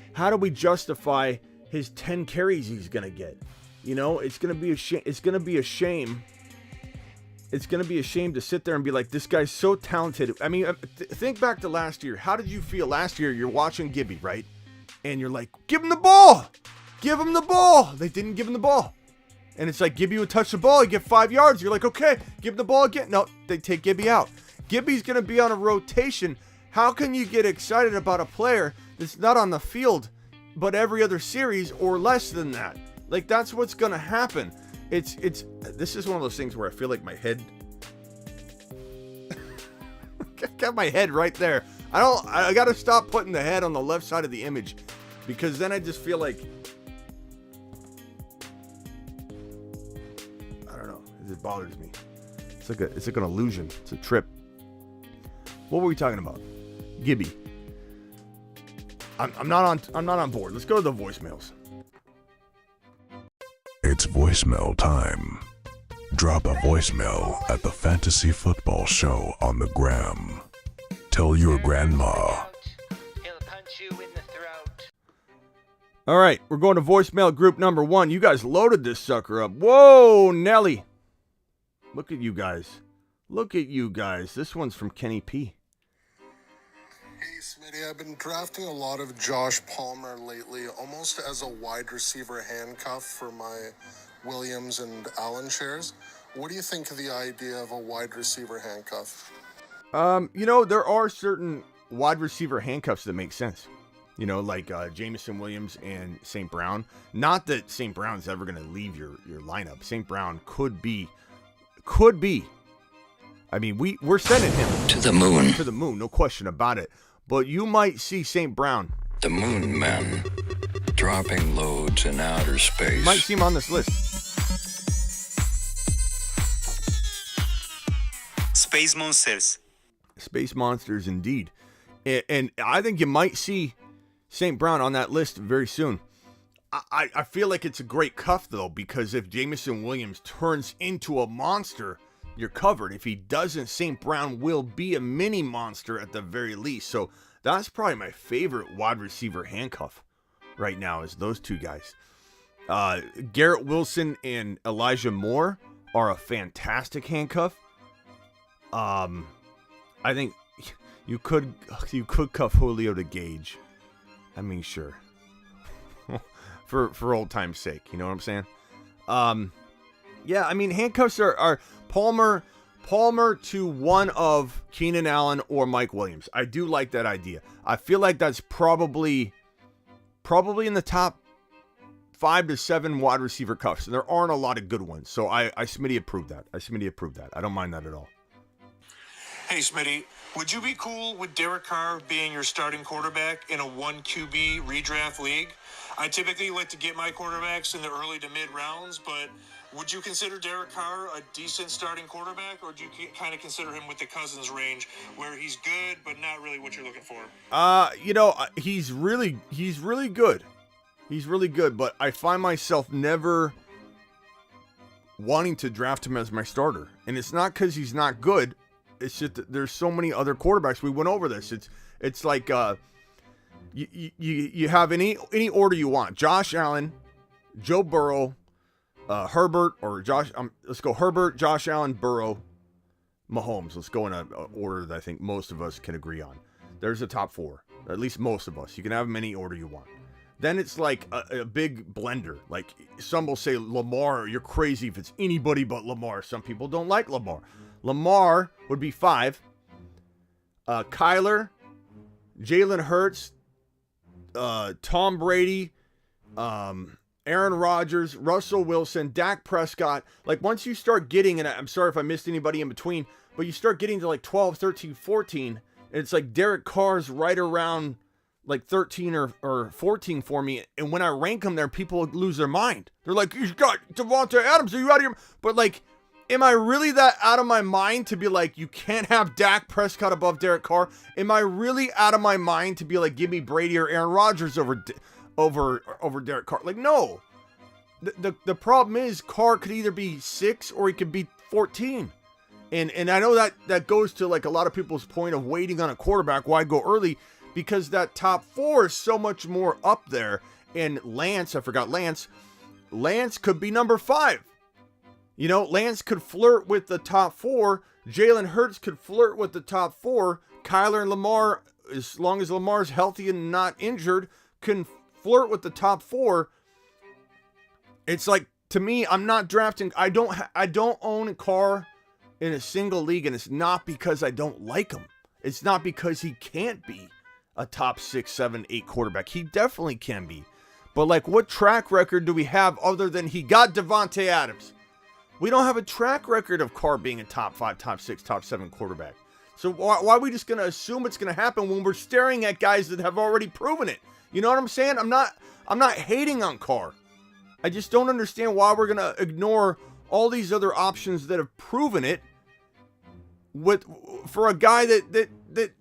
justify his 10 carries he's going to get? You know, it's going to be a shame. It's going to be a shame. It's going to be a shame to sit there and be like, this guy's so talented. I mean, think back to last year. How did you feel last year? You're watching Gibby, right? And you're like, give him the ball. Give him the ball. They didn't give him the ball. And it's like, Gibby would touch the ball, he'd get 5 yards. You're like, okay, give him the ball again. No, they take Gibby out. Gibby's going to be on a rotation. How can you get excited about a player that's not on the field, but every other series or less than that? Like, that's what's going to happen. This is one of those things where I feel like my head, got my head right there. I got to stop putting the head on the left side of the image, because then I just feel like, it bothers me. It's like an illusion. It's a trip. What were we talking about? Gibby. I'm not on board. Let's go to the voicemails. It's voicemail time. Drop a voicemail at the Fantasy Football Show on the gram. Tell your grandma. He'll punch you in the throat. All right, we're going to voicemail group number 1. You guys loaded this sucker up. Whoa, Nelly. Look at you guys. Look at you guys. This one's from Kenny P. Hey, Smitty, I've been drafting a lot of Josh Palmer lately, almost as a wide receiver handcuff for my Williams and Allen shares. What do you think of the idea of a wide receiver handcuff? You know, there are certain wide receiver handcuffs that make sense. You know, like Jameson Williams and St. Brown. Not that St. Brown's ever going to leave your lineup. St. Brown could be. I mean, we're sending him To the moon. to the moon, no question about it. But you might see St. Brown. The moon men. Dropping loads in outer space. Might see him on this list. Space Monsters. Space Monsters, indeed. And I think you might see St. Brown on that list very soon. I feel like it's a great cuff, though, because if Jameson Williams turns into a monster, you're covered. If he doesn't, St. Brown will be a mini monster at the very least. So that's probably my favorite wide receiver handcuff right now, is those two guys. Garrett Wilson and Elijah Moore are a fantastic handcuff. I think you could cuff Julio to Gage. I mean, sure. For old time's sake, you know what I'm saying? Yeah, I mean, handcuffs are Palmer Palmer to one of Keenan Allen or Mike Williams. I do like that idea. I feel like that's probably in the top 5 to 7 wide receiver cuffs. And there aren't a lot of good ones. So I Smitty approved that. I don't mind that at all. Hey, Smitty, would you be cool with Derek Carr being your starting quarterback in a 1 QB redraft league? I typically like to get my quarterbacks in the early to mid rounds, but would you consider Derek Carr a decent starting quarterback, or do you kind of consider him with the Cousins range where he's good but not really what you're looking for? He's really good. He's really good, but I find myself never wanting to draft him as my starter. And it's not because he's not good. It's just that there's so many other quarterbacks. We went over this. It's like you have any order you want. Josh Allen, Joe Burrow, Herbert, or Josh. Let's go Herbert, Josh Allen, Burrow, Mahomes. Let's go in an order that I think most of us can agree on. There's the top 4. At least most of us. You can have them any order you want. Then it's like a big blender. Like some will say Lamar, you're crazy if it's anybody but Lamar. Some people don't like Lamar. Lamar would be 5. Kyler, Jalen Hurts, Tom Brady, Aaron Rodgers, Russell Wilson, Dak Prescott. Like once you start getting, and I'm sorry if I missed anybody in between, but you start getting to like 12, 13, 14, and it's like Derek Carr's right around like 13 or 14 for me. And when I rank them there, people lose their mind. They're like, you got Devontae Adams, are you out of your... But like, am I really that out of my mind to be like, you can't have Dak Prescott above Derek Carr? Am I really out of my mind to be like, give me Brady or Aaron Rodgers over Derek Carr? Like, no. The problem is Carr could either be 6 or he could be 14. And I know that goes to like a lot of people's point of waiting on a quarterback. Why go early? Because that top 4 is so much more up there. And Lance, I forgot Lance. Lance could be number 5. You know, Lance could flirt with the top 4. Jalen Hurts could flirt with the top 4. Kyler and Lamar, as long as Lamar's healthy and not injured, can flirt with the top 4. It's like, to me, I'm not drafting. I don't own a Carr in a single league, and it's not because I don't like him. It's not because he can't be a top 6, 7, 8 quarterback. He definitely can be. But like, what track record do we have other than he got Devontae Adams? We don't have a track record of Carr being a top 5, top 6, top 7 quarterback. So why are we just going to assume it's going to happen when we're staring at guys that have already proven it? You know what I'm saying? I'm not hating on Carr. I just don't understand why we're going to ignore all these other options that have proven it for a guy that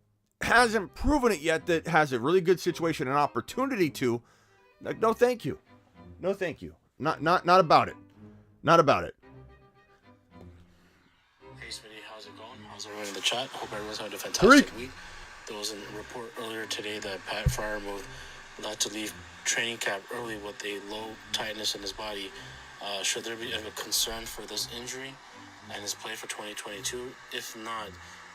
hasn't proven it yet, that has a really good situation and opportunity to. Like, no thank you. No thank you. Not about it. Not about it. Hey Smitty, how's it going? How's everyone in the chat? Hope everyone's having a fantastic week. There was a report earlier today that Pat Freiermuth had to leave training camp early with a low tightness in his body. Should there be a concern for this injury and his play for 2022? If not,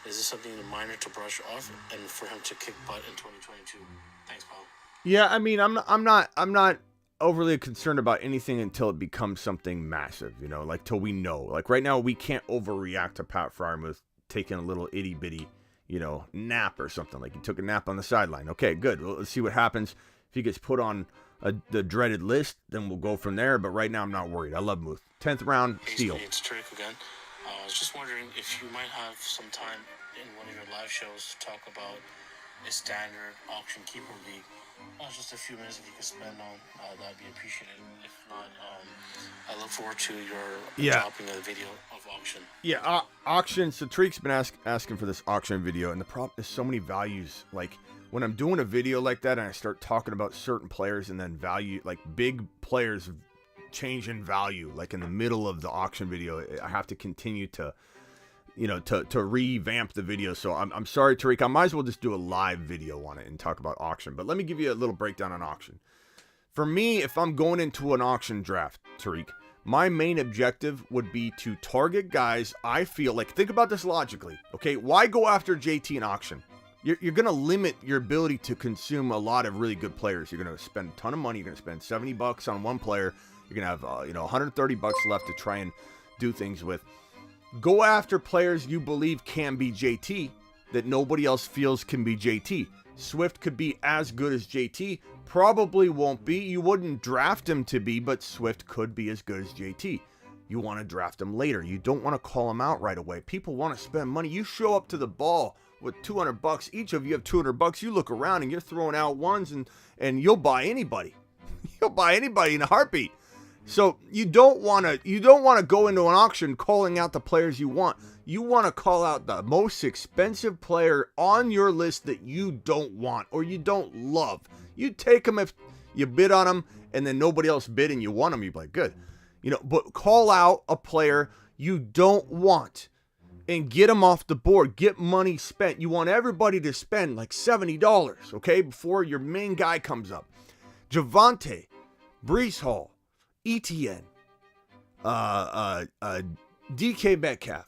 is this something minor to brush off and for him to kick butt in 2022? Thanks, pal. Yeah, I mean, I'm not overly concerned about anything until it becomes something massive, you know, like till we know. Like right now, we can't overreact to Pat Freiermuth taking a little itty bitty, you know, nap or something. Like he took a nap on the sideline. Okay, good. Well, let's see what happens. If he gets put on the dreaded list, then we'll go from there. But right now, I'm not worried. I love Muth. 10th round, steal. It's Trick again. I was just wondering if you might have some time in one of your live shows to talk about a standard auction keeper league. Just a few minutes if you could spend on that'd be appreciated. If not, I look forward to your dropping of the video of auction. Yeah, auction. So Tariq's been asking for this auction video, and the problem is so many values. Like when I'm doing a video like that and I start talking about certain players and then value, like big players change in value, like in the middle of the auction video, I have to continue to, you know, to revamp the video. So I'm sorry, Tariq. I might as well just do a live video on it and talk about auction. But let me give you a little breakdown on auction. For me, if I'm going into an auction draft, Tariq, my main objective would be to target guys I feel like, think about this logically, okay? Why go after JT in auction? You're going to limit your ability to consume a lot of really good players. You're going to spend a ton of money. You're going to spend $70 on one player. You're going to have, $130 left to try and do things with. Go after players you believe can be JT that nobody else feels can be JT. Swift could be as good as JT. Probably won't be. You wouldn't draft him to be, but Swift could be as good as JT. You want to draft him later. You don't want to call him out right away. People want to spend money. You show up to the ball with $200. Each of you have $200. You look around and you're throwing out ones, and you'll buy anybody. You'll buy anybody in a heartbeat. So you don't want to go into an auction calling out the players you want. You want to call out the most expensive player on your list that you don't want or you don't love. You take them if you bid on them and then nobody else bid and you want them. You're like, good. But call out a player you don't want and get them off the board. Get money spent. You want everybody to spend like $70, okay, before your main guy comes up. Javonte, Breece Hall, ETN, DK Metcalf,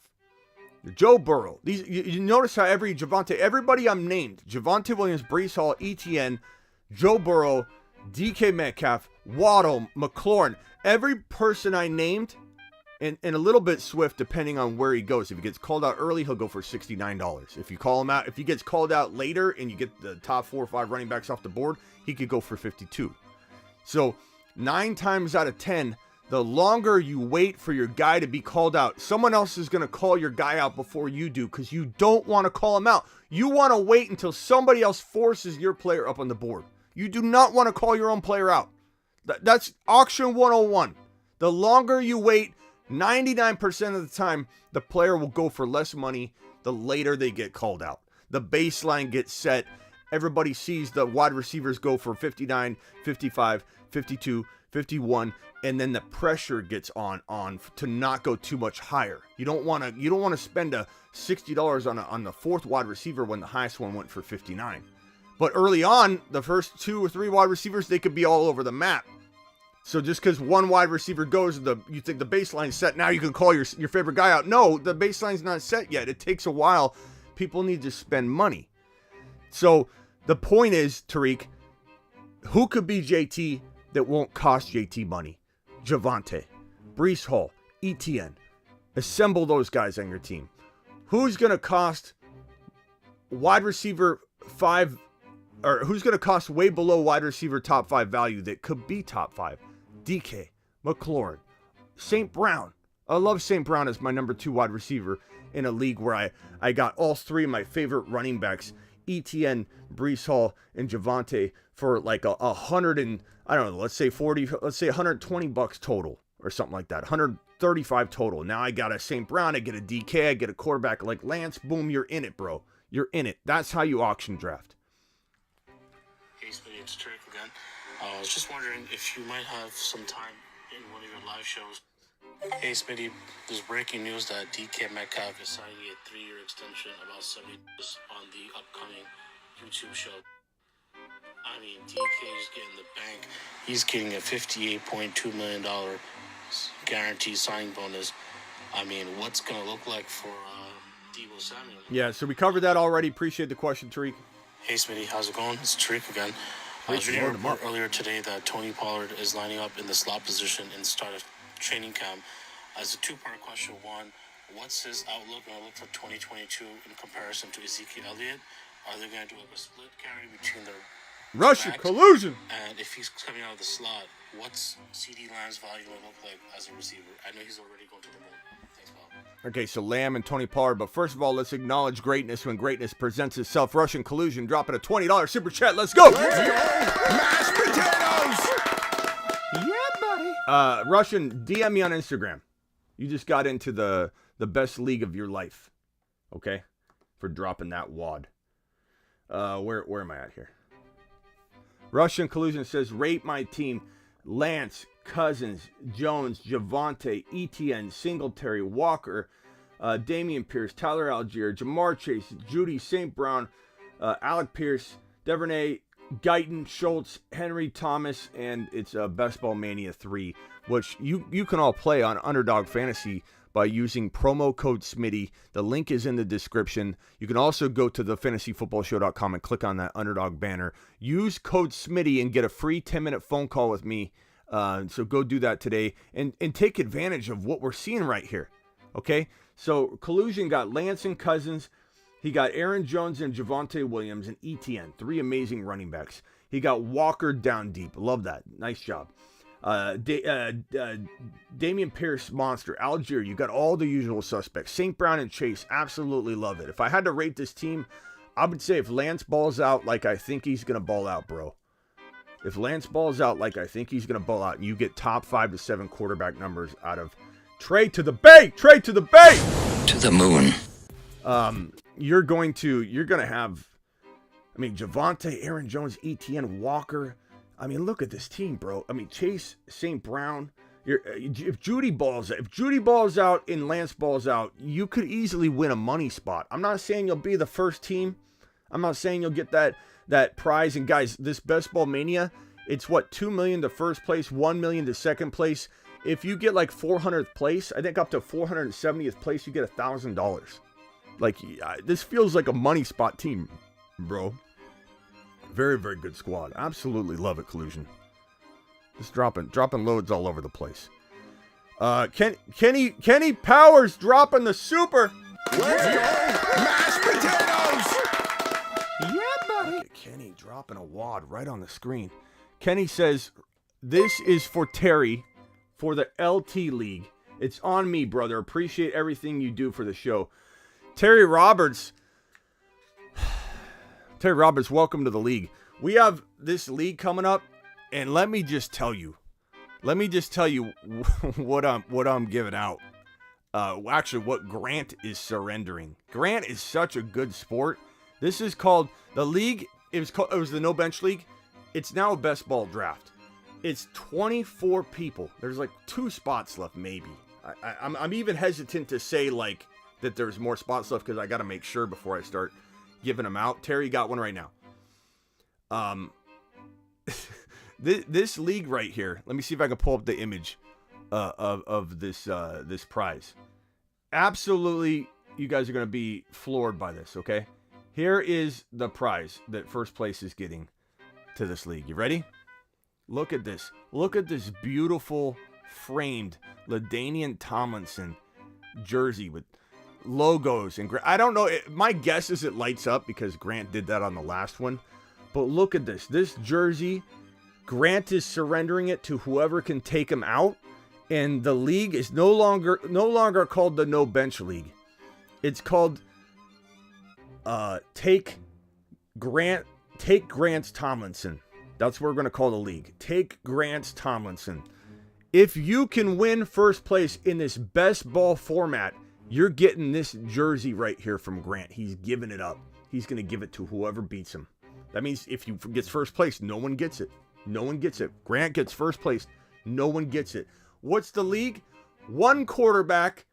Joe Burrow. These you notice how everybody I'm named: Javonte Williams, Breece Hall, ETN, Joe Burrow, DK Metcalf, Waddle, McLaurin. Every person I named, and a little bit Swift depending on where he goes. If he gets called out early, he'll go for $69. If you call him out, if he gets called out later and you get the top 4 or 5 running backs off the board, he could go for $52. So 9 times out of 10, the longer you wait for your guy to be called out, someone else is going to call your guy out before you do because you don't want to call him out. You want to wait until somebody else forces your player up on the board. You do not want to call your own player out. That's auction 101. The longer you wait, 99% of the time, the player will go for less money the later they get called out. The baseline gets set. Everybody sees the wide receivers go for 59, 55, 52, 51, and then the pressure gets on to not go too much higher. You don't want to spend a $60 on the fourth wide receiver when the highest one went for 59. But early on, the first 2 or 3 wide receivers, they could be all over the map. So just because one wide receiver goes, you think the baseline's set, now you can call your favorite guy out. No, the baseline's not set yet. It takes a while. People need to spend money. So the point is, Tariq, who could be JT that won't cost JT money? Javonte, Breece Hall, ETN. Assemble those guys on your team. Who's going to cost wide receiver 5, or who's going to cost way below wide receiver top 5 value that could be top 5? DK, McLaurin, St. Brown. I love St. Brown as my number 2 wide receiver in a league where I got all 3 of my favorite running backs, ETN, Breece Hall, and Javonte, for like $100 and, I don't know, let's say $120 total or something like that. 135 total. Now I got a St. Brown, I get a DK, I get a quarterback like Lance. Boom, you're in it, bro. You're in it. That's how you auction draft. Hey, Smitty, it's Turk again. I was just wondering if you might have some time in one of your live shows. Hey, Smitty, there's breaking news that DK Metcalf is signing a 3-year extension about 70 on the upcoming YouTube show. I mean, DK is getting the bank. He's getting a $58.2 million guaranteed signing bonus. I mean, what's going to look like for Deebo Samuel? Yeah, so we covered that already. Appreciate the question, Tariq. Hey, Smitty, how's it going? It's Tariq again. I was reading a report earlier today that Tony Pollard is lining up in the slot position in the start of training camp. As a 2-part question, 1, what's his outlook going to look for 2022 in comparison to Ezekiel Elliott? Are they going to do a split carry between their Russian collusion? And if he's coming out of the slot, what's CD Lamb's value going to look like as a receiver? I know he's already going to the moon. Thanks, Bob. Okay, so Lamb and Tony Pollard. But first of all, let's acknowledge greatness when greatness presents itself. Russian collusion, dropping a $20 super chat. Let's go. Mashed potatoes. Yeah, buddy. Russian, DM me on Instagram. You just got into the best league of your life. Okay? For dropping that wad. Where am I at here? Russian collusion says, rate my team. Lance, Cousins, Jones, Javonte, Etienne, Singletary, Walker, Damian Pierce, Tyler Algier, Jamar Chase, Judy, St. Brown, Alec Pierce, Devernay, Guyton, Schultz, Henry Thomas, and it's Best Ball Mania 3, which you can all play on Underdog Fantasy by using promo code Smitty. The link is in the description. You can also go to thefantasyfootballshow.com and click on that Underdog banner. Use code Smitty and get a free 10-minute phone call with me. So go do that today and take advantage of what we're seeing right here. Okay? So Collusion got Lance and Cousins. He got Aaron Jones and Javonte Williams and ETN. 3 amazing running backs. He got Walker down deep. Love that. Nice job. Damian Pierce, monster. Algier, you got all the usual suspects. St. Brown and Chase, absolutely love it. If I had to rate this team, I would say if Lance balls out like I think he's going to ball out, bro. If Lance balls out like I think he's going to ball out, and you get top 5 to 7 quarterback numbers out of Trey to the Bay! Trey to the Bay! To the moon. You're going to have, I mean, Javonte, Aaron Jones, ETN, Walker. I mean, look at this team, bro. I mean, Chase, St. Brown. If Judy balls out and Lance balls out, you could easily win a money spot. I'm not saying you'll be the first team. I'm not saying you'll get that prize. And guys, this Best Ball Mania, it's what, $2 million to first place, $1 million to second place. If you get like 400th place, I think up to 470th place, you get $1,000. Like, this feels like a money spot team, bro. Very, very good squad. Absolutely love it, Collusion. Just dropping loads all over the place. Kenny Powers dropping the super. Let's go! Mashed potatoes! Yeah, buddy. Kenny dropping a wad right on the screen. Kenny says, this is for Terry for the LT League. It's on me, brother. Appreciate everything you do for the show. Terry Roberts, welcome to the league. We have this league coming up, and let me just tell you what I'm giving out. Actually, what Grant is surrendering. Grant is such a good sport. This is called the league. It was the No Bench League. It's now a best ball draft. It's 24 people. There's like 2 spots left, maybe. I'm even hesitant to say like that there's more spots left because I got to make sure before I start giving them out. Terry got one right now. This league right here. Let me see if I can pull up the image of this prize. Absolutely, you guys are going to be floored by this. Okay, here is the prize that first place is getting to this league. You ready? Look at this. Look at this beautiful framed LaDainian Tomlinson jersey with logos and I don't know. My guess is it lights up because Grant did that on the last one. But look at this. This jersey, Grant is surrendering it to whoever can take him out, and the league is no longer called the No Bench League. It's called Take Grant's Tomlinson. That's what we're going to call the league. Take Grant's Tomlinson. If you can win first place in this best ball format, you're getting this jersey right here from Grant. He's giving it up. He's going to give it to whoever beats him. That means if you get first place, no one gets it. No one gets it. Grant gets first place. No one gets it. What's the league? 1 quarterback,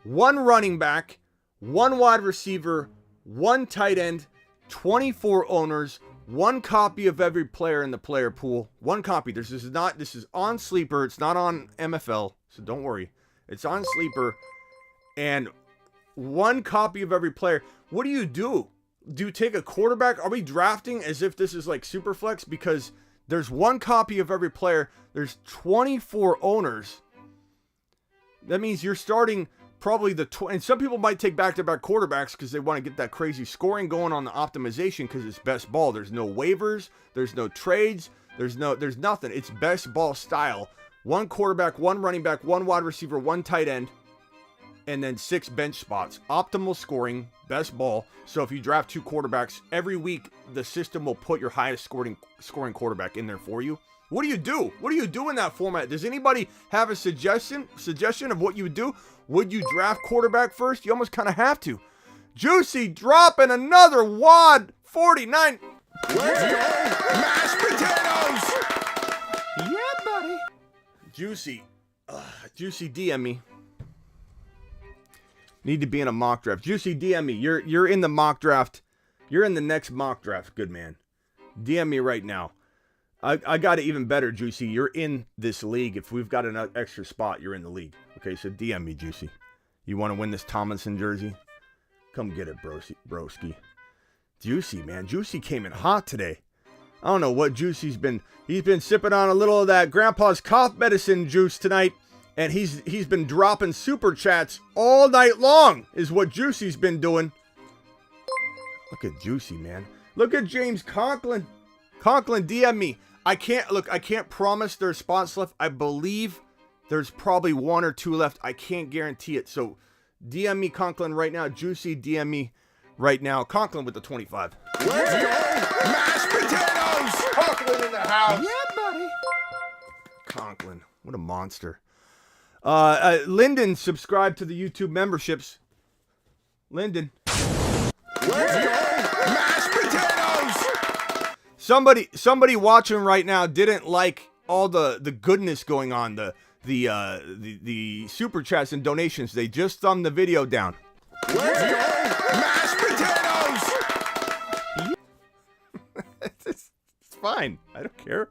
1 running back, 1 wide receiver, 1 tight end, 24 owners, 1 copy of every player in the player pool. 1 copy. This is on Sleeper. It's not on MFL, so don't worry. It's on Sleeper. And 1 copy of every player. What do you do? Do you take a quarterback? Are we drafting as if this is like Superflex? Because there's 1 copy of every player. There's 24 owners. That means you're starting probably and some people might take back-to-back quarterbacks because they want to get that crazy scoring going on the optimization because it's best ball. There's no waivers. There's no trades. There's nothing. It's best ball style. 1 quarterback, 1 running back, 1 wide receiver, 1 tight end, and then 6 bench spots. Optimal scoring, best ball. So if you draft 2 quarterbacks, every week the system will put your highest scoring quarterback in there for you. What do you do? What do you do in that format? Does anybody have a suggestion of what you would do? Would you draft quarterback first? You almost kind of have to. Juicy dropping another wad. 49. Let's go! Mashed potatoes! Yeah, buddy. Juicy DM me. Need to be in a mock draft. Juicy, DM me. You're in the mock draft. You're in the next mock draft, good man. DM me right now. I got it even better, Juicy. You're in this league. If we've got an extra spot, you're in the league. Okay, so DM me, Juicy. You want to win this Tomlinson jersey? Come get it, broski. Juicy, man. Juicy came in hot today. I don't know what Juicy's been. He's been sipping on a little of that grandpa's cough medicine juice tonight. And he's been dropping super chats all night long, is what Juicy's been doing. Look at Juicy, man. Look at James Conklin. Conklin, DM me. I can't promise there's spots left. I believe there's probably 1 or 2 left. I can't guarantee it. So DM me Conklin right now. Juicy, DM me right now. Conklin with the 25. Let's go! Mashed potatoes! Conklin in the house. Yeah, buddy. Conklin, what a monster. Lyndon, subscribe to the YouTube memberships. Lyndon. Let's go! Mashed potatoes! Somebody watching right now didn't like all the goodness going on, the super chats and donations. They just thumbed the video down. Let's go! Mashed potatoes! It's fine. I don't care.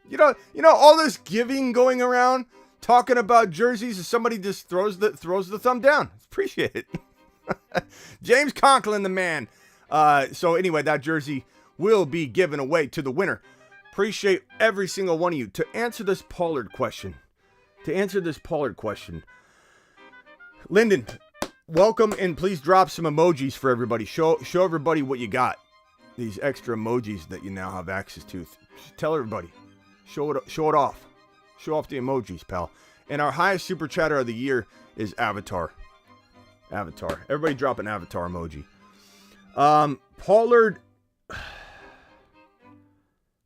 You know all this giving going around, talking about jerseys, and somebody just throws the thumb down. Appreciate it. James Conklin, the man. So anyway, that jersey will be given away to the winner. Appreciate every single one of you. To answer this Pollard question, Lyndon, welcome, and please drop some emojis for everybody. Show everybody what you got. These extra emojis that you now have access to. Tell everybody. Show it off. Show off the emojis, pal. And our highest super chatter of the year is Avatar. Avatar. Everybody drop an Avatar emoji.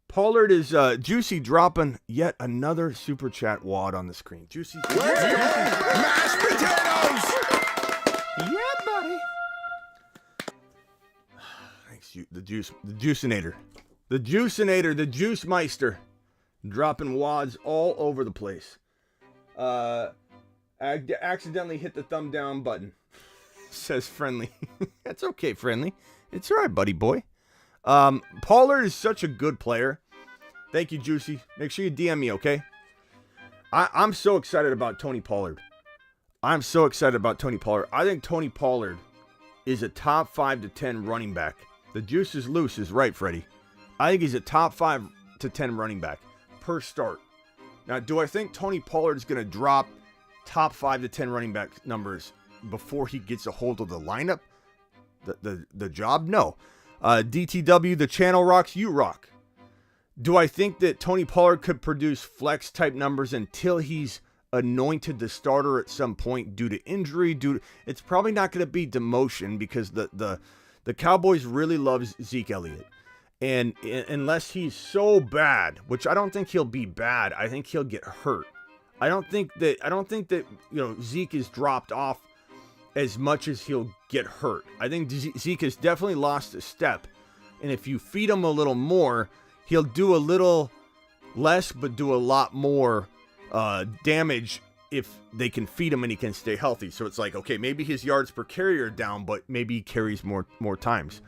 Pollard is Juicy dropping yet another super chat wad on the screen. Juicy. Let's go! Mashed potatoes! Yeah, buddy. Thanks, the Juicinator. The Juicinator, the Juice Meister. Dropping wads all over the place. I accidentally hit the thumb down button. Says Friendly. That's okay, Friendly. It's all right, buddy boy. Pollard is such a good player. Thank you, Juicy. Make sure you DM me, okay? I'm so excited about Tony Pollard. I think Tony Pollard is a top 5 to 10 running back. The juice is loose is right, Freddie. I think he's a top 5 to 10 running back per start. Now, do I think Tony Pollard is going to drop top 5 to 10 running back numbers before he gets a hold of the lineup? The job? No. DTW, the channel rocks, you rock. Do I think that Tony Pollard could produce flex type numbers until he's anointed the starter at some point due to injury? It's probably not going to be demotion because the Cowboys really love Zeke Elliott. And unless he's so bad, which I don't think he'll be bad, I think he'll get hurt. I don't think that Zeke is dropped off as much as he'll get hurt. I think Zeke has definitely lost a step. And if you feed him a little more, he'll do a little less, but do a lot more damage if they can feed him and he can stay healthy. So it's like, okay, maybe his yards per carry are down, but maybe he carries more times.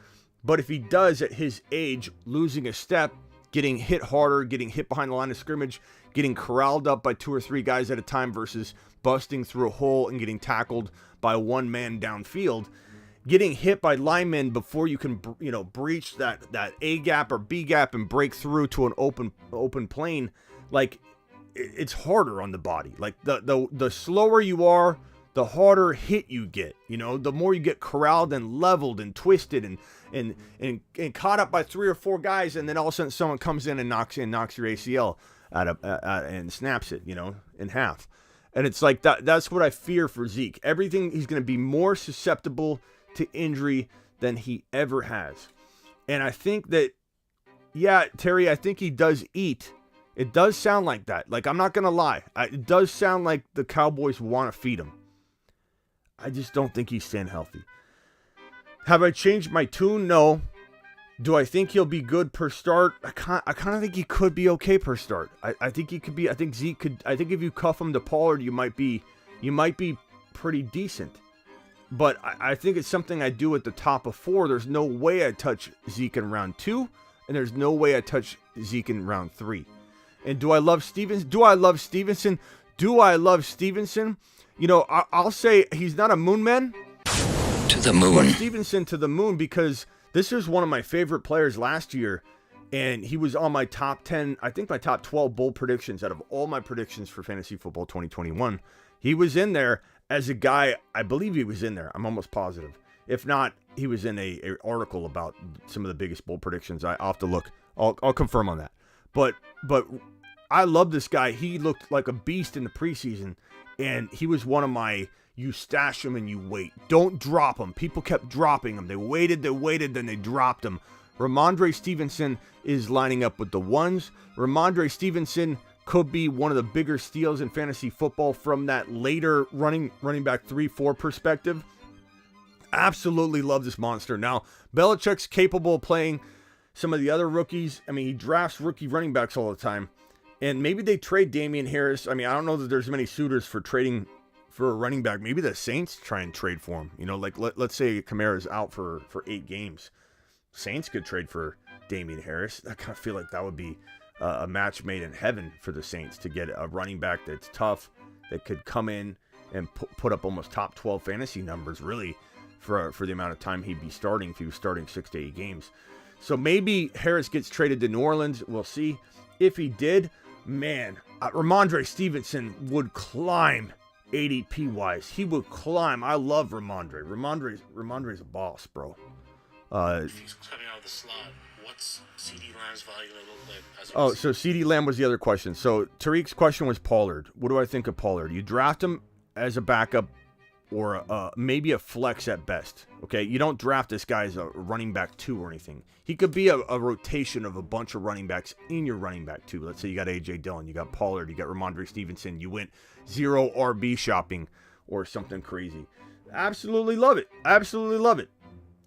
But if he does at his age, losing a step, getting hit harder, getting hit behind the line of scrimmage, getting corralled up by 2 or 3 guys at a time versus busting through a hole and getting tackled by one man downfield, getting hit by linemen before you can, breach that A gap or B gap and break through to an open plane, like it's harder on the body. Like the slower you are, the harder hit you get. The more you get corralled and leveled and twisted and caught up by 3 or 4 guys, and then all of a sudden someone comes in and knocks your ACL and snaps it, in half. And it's like that's what I fear for Zeke. He's going to be more susceptible to injury than he ever has. And I think that, yeah, Terry, I think he does eat. It does sound like that. Like, I'm not going to lie. It does sound like the Cowboys want to feed him. I just don't think he's staying healthy. Have I changed my tune? No. Do I think he'll be good per start? I kind of think he could be okay per start. I think he could be. I think Zeke could. I think if you cuff him to Pollard, you might be pretty decent. But I think it's something I do at the top of 4. There's no way I touch Zeke in round 2, and there's no way I touch Zeke in round 3. And do I love Stevenson? Do I love Stevenson? I'll say he's not a moon man. To the moon. Stevenson to the moon, because this is one of my favorite players last year. And he was on my top 10, I think my top 12 bold predictions out of all my predictions for Fantasy Football 2021. He was in there as a guy, I believe he was in there. I'm almost positive. If not, he was in a article about some of the biggest bold predictions. I'll have to look. I'll confirm on that. But I love this guy. He looked like a beast in the preseason, and he was one of my, you stash him and you wait. Don't drop him. People kept dropping him. They waited, then they dropped him. Ramondre Stevenson is lining up with the ones. Ramondre Stevenson could be one of the bigger steals in fantasy football from that later running back 3-4 perspective. Absolutely love this monster. Now, Belichick's capable of playing some of the other rookies. I mean, he drafts rookie running backs all the time. And maybe they trade Damian Harris. I mean, I don't know that there's many suitors for trading for a running back. Maybe the Saints try and trade for him. You know, like let's say Kamara's out for 8 games. Saints could trade for Damian Harris. I kind of feel like that would be a match made in heaven for the Saints to get a running back that's tough, that could come in and put up almost top 12 fantasy numbers, really, for the amount of time he'd be starting if he was starting 6 to 8 games. So maybe Harris gets traded to New Orleans. We'll see. If he did, man, Ramondre Stevenson would climb ADP-wise. He would climb. I love Ramondre. Ramondre's a boss, bro. If he's coming out of the slot, what's CeeDee Lamb's value going to look like? So CeeDee Lamb was the other question. So Tariq's question was Pollard. What do I think of Pollard? You draft him as a backup or maybe a flex at best. Okay, you don't draft this guy as a running back 2 or anything. He could be a rotation of a bunch of running backs in your running back 2. Let's say you got A.J. Dillon, you got Pollard, you got Ramondre Stevenson. You went 0 RB shopping or something crazy. Absolutely love it. Absolutely love it.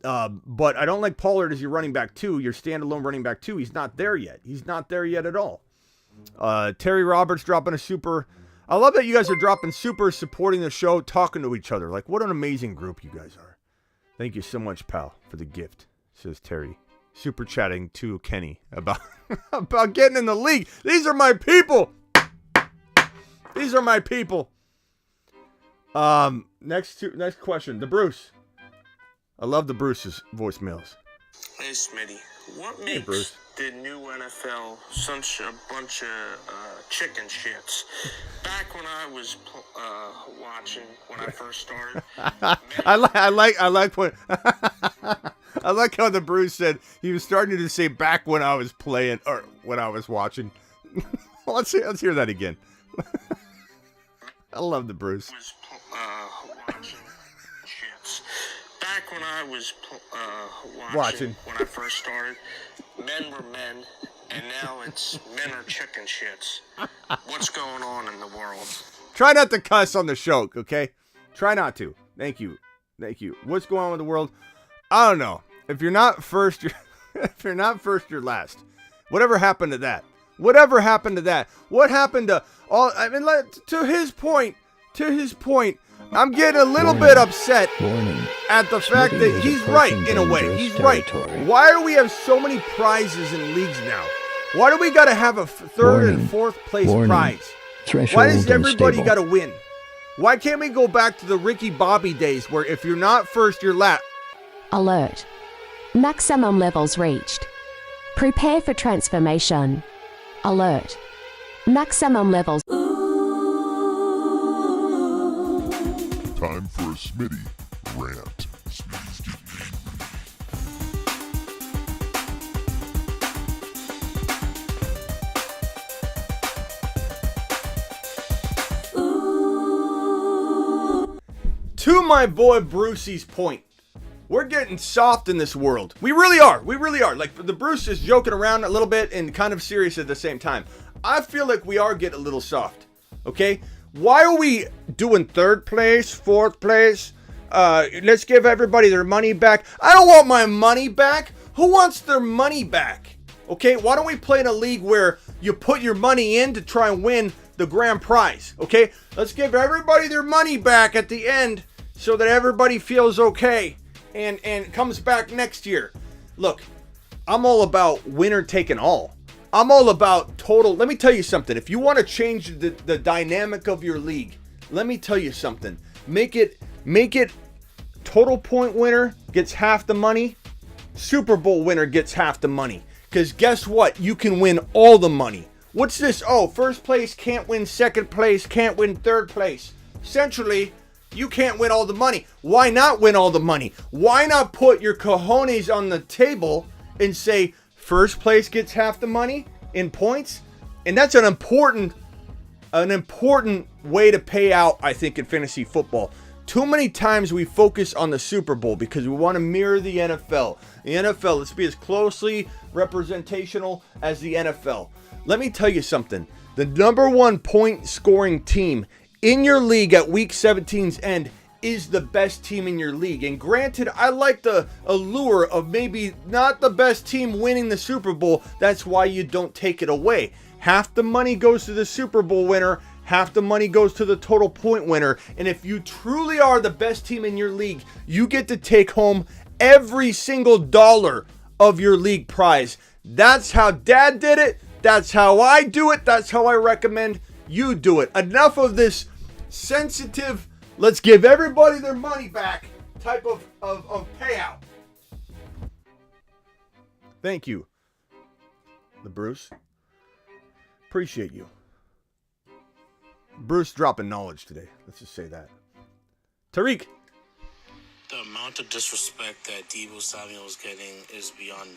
But I don't like Pollard as your running back 2, your standalone running back 2. He's not there yet. He's not there yet at all. Terry Roberts dropping a super. I love that you guys are dropping super, supporting the show, talking to each other. Like, what an amazing group you guys are. Thank you so much, pal, for the gift, says Terry. Super chatting to Kenny about getting in the league. These are my people. These are my people. Next question. The Bruce. I love the Bruce's voicemails. Hey, Smitty. What makes the new NFL such a bunch of chicken shits? Back when I was watching, when I first started. I like when I like how the Bruce said he was starting to say back when I was playing or when I was watching. Let's hear that again. I love the Bruce. Watching shits. Back when I was watching, when I first started, men were men, and now it's men are chicken shits. What's going on in the world? Try not to cuss on the show, okay? Try not to. Thank you. What's going on with the world? I don't know. If you're not first, you're last. Whatever happened to that? What happened to all? I mean, to his point. I'm getting a little bit upset at the fact that he's right in a way. He's right. Why do we have so many prizes in leagues now? Why do we got to have a third and fourth place prize? Why does everybody got to win? Why can't we go back to the Ricky Bobby days where if you're not first, you're last? Alert. Maximum levels reached. Prepare for transformation. Alert. Maximum levels. Time for a Smitty rant. To my boy Brucey's point, we're getting soft in this world. We really are. Like, the Bruce is joking around a little bit and kind of serious at the same time. I feel like we are getting a little soft. Okay? Why are we doing third place, fourth place? Let's give everybody their money back. I don't want my money back. Who wants their money back? Okay, why don't we play in a league where you put your money in to try and win the grand prize? Okay, let's give everybody their money back at the end so that everybody feels okay and comes back next year. Look, I'm all about winner taking all. I'm all about total. Let me tell you something. If you want to change the dynamic of your league, let me tell you something. Make it total point winner gets half the money. Super Bowl winner gets half the money. Because guess what? You can win all the money. What's this? Oh, first place can't win second place, can't win third place. Essentially, you can't win all the money. Why not win all the money? Why not put your cojones on the table and say first place gets half the money in points? And that's an important way to pay out, I think, in fantasy football. Too many times we focus on the Super Bowl because we want to mirror the NFL. The NFL, let's be as closely representational as the NFL. Let me tell you something. The number one point scoring team in your league at week 17's end is the best team in your league. And granted, I like the allure of maybe not the best team winning the Super Bowl. That's why you don't take it away. Half the money goes to the Super Bowl winner. Half the money goes to the total point winner. And if you truly are the best team in your league, you get to take home every single dollar of your league prize. That's how Dad did it. That's how I do it. That's how I recommend you do it. Enough of this sensitive, let's give everybody their money back type of payout. Thank you, the Bruce. Appreciate you. Bruce dropping knowledge today. Let's just say that. Tariq. The amount of disrespect that Deebo Samuel is getting is beyond.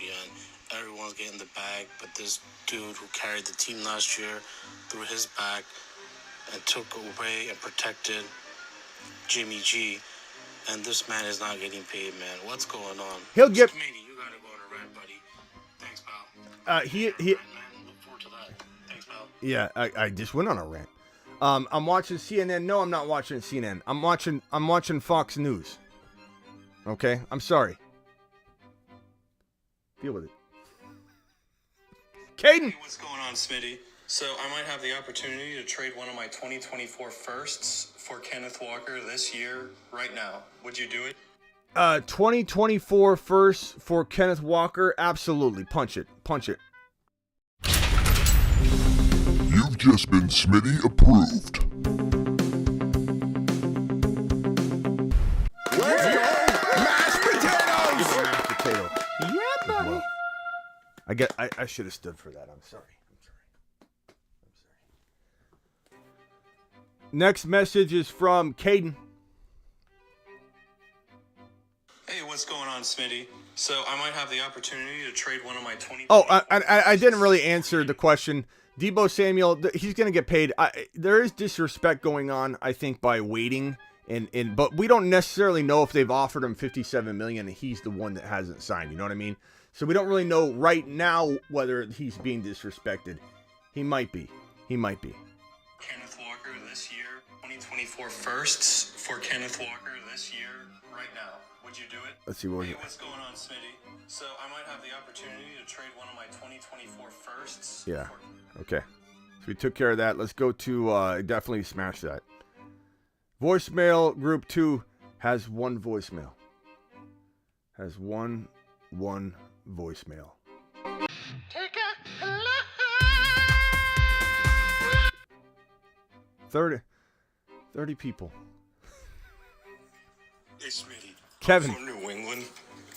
Everyone's getting the bag, but this dude who carried the team last year threw his back and took away and protected Jimmy G, and this man is not getting paid, man. What's going on? He'll get. Smitty, you gotta go on a rant, buddy. Thanks, pal. He. Man, look forward to that. Thanks, pal. Yeah, I just went on a rant. I'm watching CNN. No, I'm not watching CNN. I'm watching Fox News. Okay, I'm sorry. Deal with it. Caden. Hey, what's going on, Smitty? So I might have the opportunity to trade one of my 2024 firsts for Kenneth Walker this year, right now. Would you do it? 2024 first for Kenneth Walker. Absolutely. Punch it. You've just been Smitty approved. Mashed potatoes. Yeah, buddy. Well. I should have stood for that. I'm sorry. Next message is from Caden. Hey, what's going on, Smitty? So I might have the opportunity to trade one of my 20. Oh, I didn't really answer the question. Deebo Samuel, he's going to get paid. There is disrespect going on, I think, by waiting, but we don't necessarily know if they've offered him $57 million and he's the one that hasn't signed. You know what I mean? So we don't really know right now whether he's being disrespected. He might be. Kenneth Walker this year, 2024 firsts for Kenneth Walker this year, right now. Would you do it? Let's see what. Hey, what's going on, Smitty? So I might have the opportunity to trade one of my 2024 firsts. Yeah. Okay. So we took care of that. Let's go to definitely smash that. Voicemail group 2 has one voicemail. Has one voicemail. Take a look. 30 people. Hey, Smitty. Kevin. I'm from New England,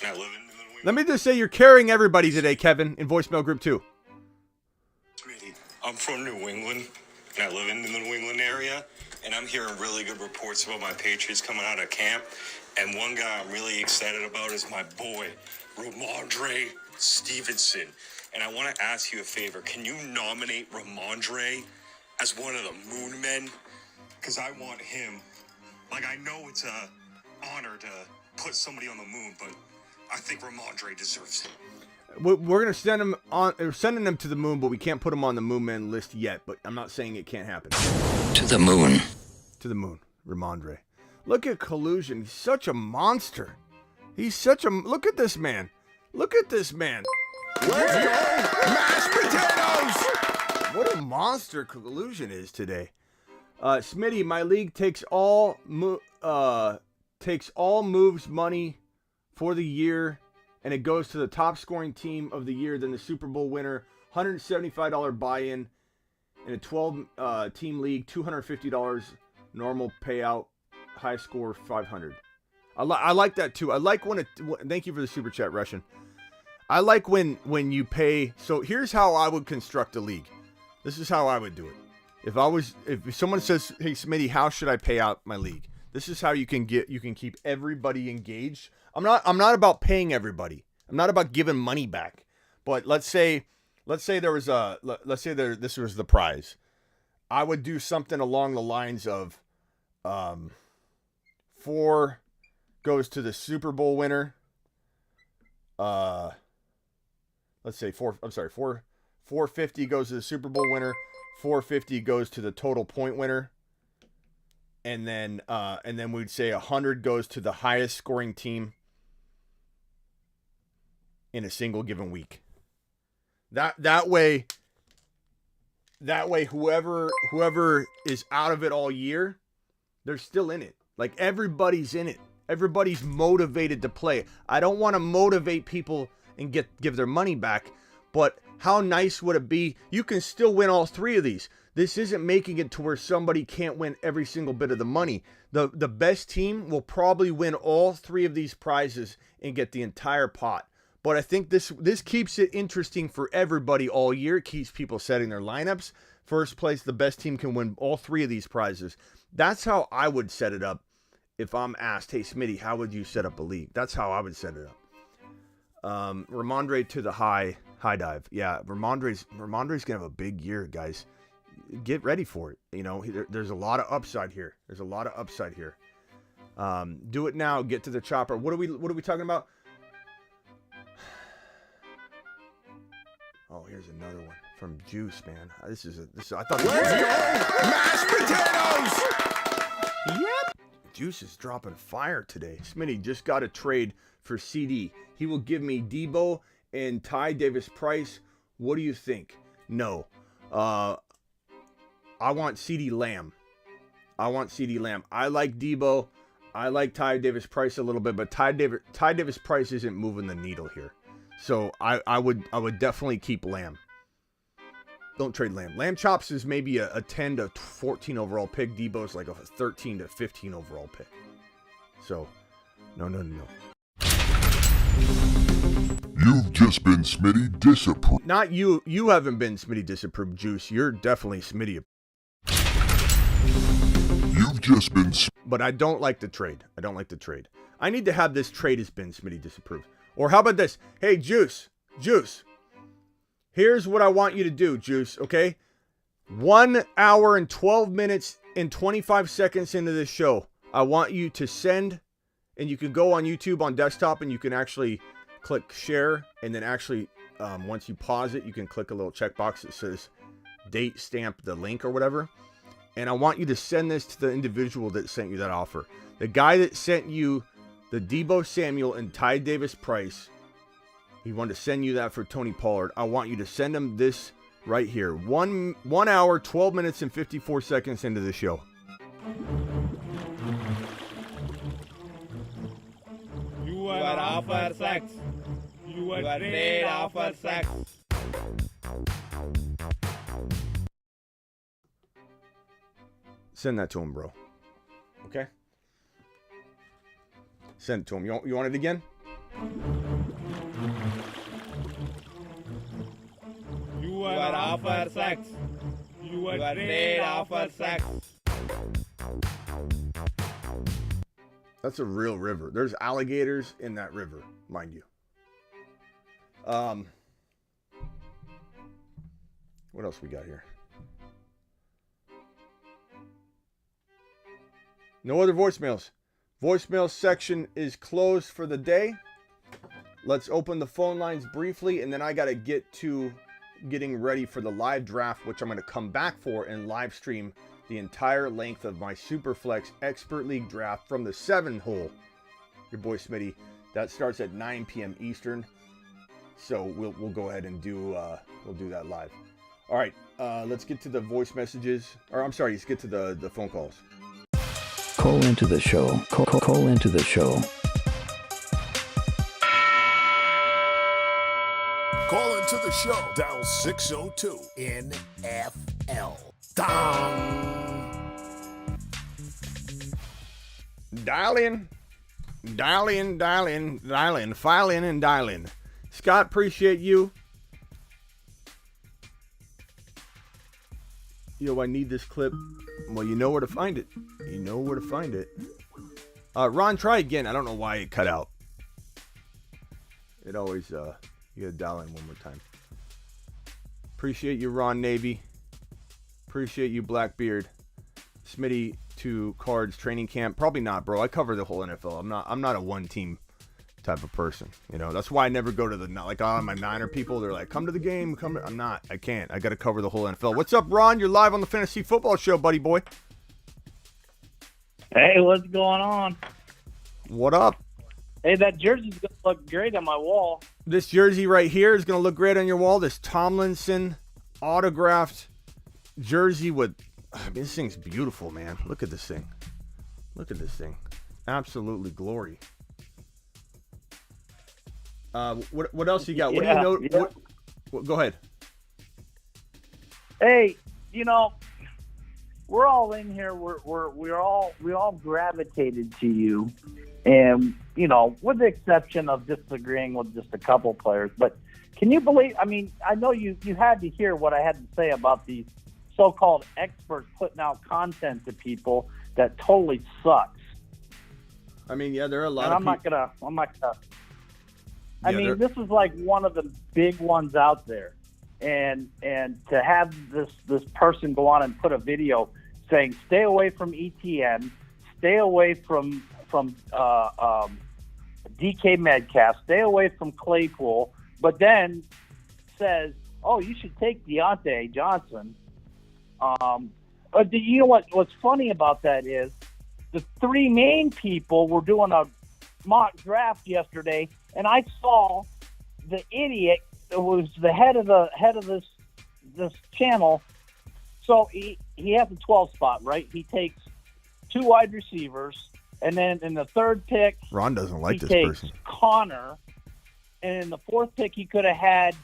and I live in New England. Let me just say you're carrying everybody today, Kevin, in voicemail group 2. Smitty, I'm from New England, and I live in the New England area, and I'm hearing really good reports about my Patriots coming out of camp. And one guy I'm really excited about is my boy, Ramondre Stevenson. And I want to ask you a favor. Can you nominate Ramondre as one of the Moon Men? Because I want him. Like, I know it's a honor to put somebody on the moon, but I think Ramondre deserves it. We're gonna send him on. We're sending him to the moon, but we can't put him on the Moon Men list yet. But I'm not saying it can't happen. To the moon. To the moon, Ramondre. Look at Collusion. He's such a monster. Look at this man. Let's go. Mashed potatoes. What a monster Collusion is today. Smitty, my league takes all moves money for the year, and it goes to the top scoring team of the year, then the Super Bowl winner, $175 buy-in in a 12 team league, $250 normal payout, high score $500. I like that too. I like when it. Thank you for the super chat, Russian. I like when you pay. So here's how I would construct a league. This is how I would do it. If someone says, "Hey Smitty, how should I pay out my league?" This is how you can keep everybody engaged. I'm not about paying everybody. I'm not about giving money back. But let's say this was the prize. I would do something along the lines of 4 goes to the Super Bowl winner. Let's say 450 goes to the Super Bowl winner. 450 goes to the total point winner. And then we'd say 100 goes to the highest scoring team in a single given week. That way whoever is out of it all year, they're still in it. Like, everybody's in it. Everybody's motivated to play. I don't want to motivate people and give their money back, but how nice would it be? You can still win all 3 of these. This isn't making it to where somebody can't win every single bit of the money. The best team will probably win all 3 of these prizes and get the entire pot. But I think this keeps it interesting for everybody all year. It keeps people setting their lineups. First place, the best team can win all 3 of these prizes. That's how I would set it up if I'm asked, "Hey Smitty, how would you set up a league?" That's how I would set it up. Ramondre to the high dive. Yeah, Ramondre's gonna have a big year, guys. Get ready for it. You know, there's a lot of upside here. Do it now. Get to the chopper. What are we talking about? Oh, here's another one from Juice, man. I thought. Let's go, mashed potatoes. Yep. Juice is dropping fire today. Smitty just got a trade for CD. He will give me Deebo and Ty Davis Price. What do you think? No. I want CD Lamb. I like Deebo. I like Ty Davis Price a little bit, but Ty Davis Price isn't moving the needle here. So I would definitely keep Lamb. Don't trade Lamb. Lamb Chops is maybe a 10 to 14 overall pick. Deebo's like a 13 to 15 overall pick. So, no. You've just been Smitty disapproved. Not you. You haven't been Smitty disapproved, Juice. You're definitely Smitty. You've just been. But I don't like the trade. I need to have this trade has been Smitty disapproved. Or how about this? Hey, Juice. Here's what I want you to do, Juice, okay? 1 hour and 12 minutes and 25 seconds into this show, I want you to send, and you can go on YouTube on desktop and you can actually click share, and then actually, once you pause it, you can click a little checkbox that says date stamp the link or whatever. And I want you to send this to the individual that sent you that offer. The guy that sent you the Deebo Samuel and Ty Davis Price, he wanted to send you that for Tony Pollard. I want you to send him this right here. 1 hour, 12 minutes, and 54 seconds into the show. You are offer sex. You are great offer sex. Send that to him, bro. Okay? Send it to him. You want it again? You are offer sex. You are great offer sex. That's a real river. There's alligators in that river, mind you. What else we got here? No other voicemails. Voicemail section is closed for the day. Let's open the phone lines briefly, and then I got to get to getting ready for the live draft, which I'm going to come back for and live stream the entire length of my Superflex Expert League draft from the 7-hole. Your boy Smitty. That starts at 9 p.m. Eastern. So we'll go ahead and do that live. All right, let's get to the voice messages. Let's get to the phone calls. Call into the show. Call into the show. Call into the show. Dial 602 NFL. Dong. Dial in. File in and dial in. Scott, appreciate you. Yo, I need this clip. Well, you know where to find it. You know where to find it. Ron, try again. I don't know why it cut out. It always, you gotta dial in one more time. Appreciate you, Ron Navy. Appreciate you, Blackbeard. Smitty to Cards training camp. Probably not, bro. I cover the whole NFL. I'm not a one-team type of person. You know, that's why I never go to my Niner people. They're like, come to the game. I'm not. I can't. I got to cover the whole NFL. What's up, Ron? You're live on the Fantasy Football Show, buddy boy. Hey, what's going on? What up? Hey, that jersey's going to look great on my wall. This jersey right here is going to look great on your wall. This Tomlinson autographed jersey with, this thing's beautiful, man. Look at this thing. Look at this thing. Absolutely glory. What else you got? What do you know? Yeah. What, go ahead. Hey, you know, we're all in here. We all gravitated to you, and you know, with the exception of disagreeing with just a couple players. But can you believe? I mean, I know you had to hear what I had to say about these so-called experts putting out content to people that totally sucks. I mean, yeah, there are a lot and of I'm not gonna. I mean, this is like one of the big ones out there, and to have this person go on and put a video saying, "Stay away from ETN, stay away from DK Metcalf, stay away from Claypool," but then says, "Oh, you should take Deontay Johnson." You know what's funny about that is the three main people were doing a mock draft yesterday, and I saw the idiot who was the head of this channel. So he has the 12 spot, right? He takes 2 wide receivers, and then in the third pick, Ron doesn't like this takes person. Connor, and in the fourth pick, he could have had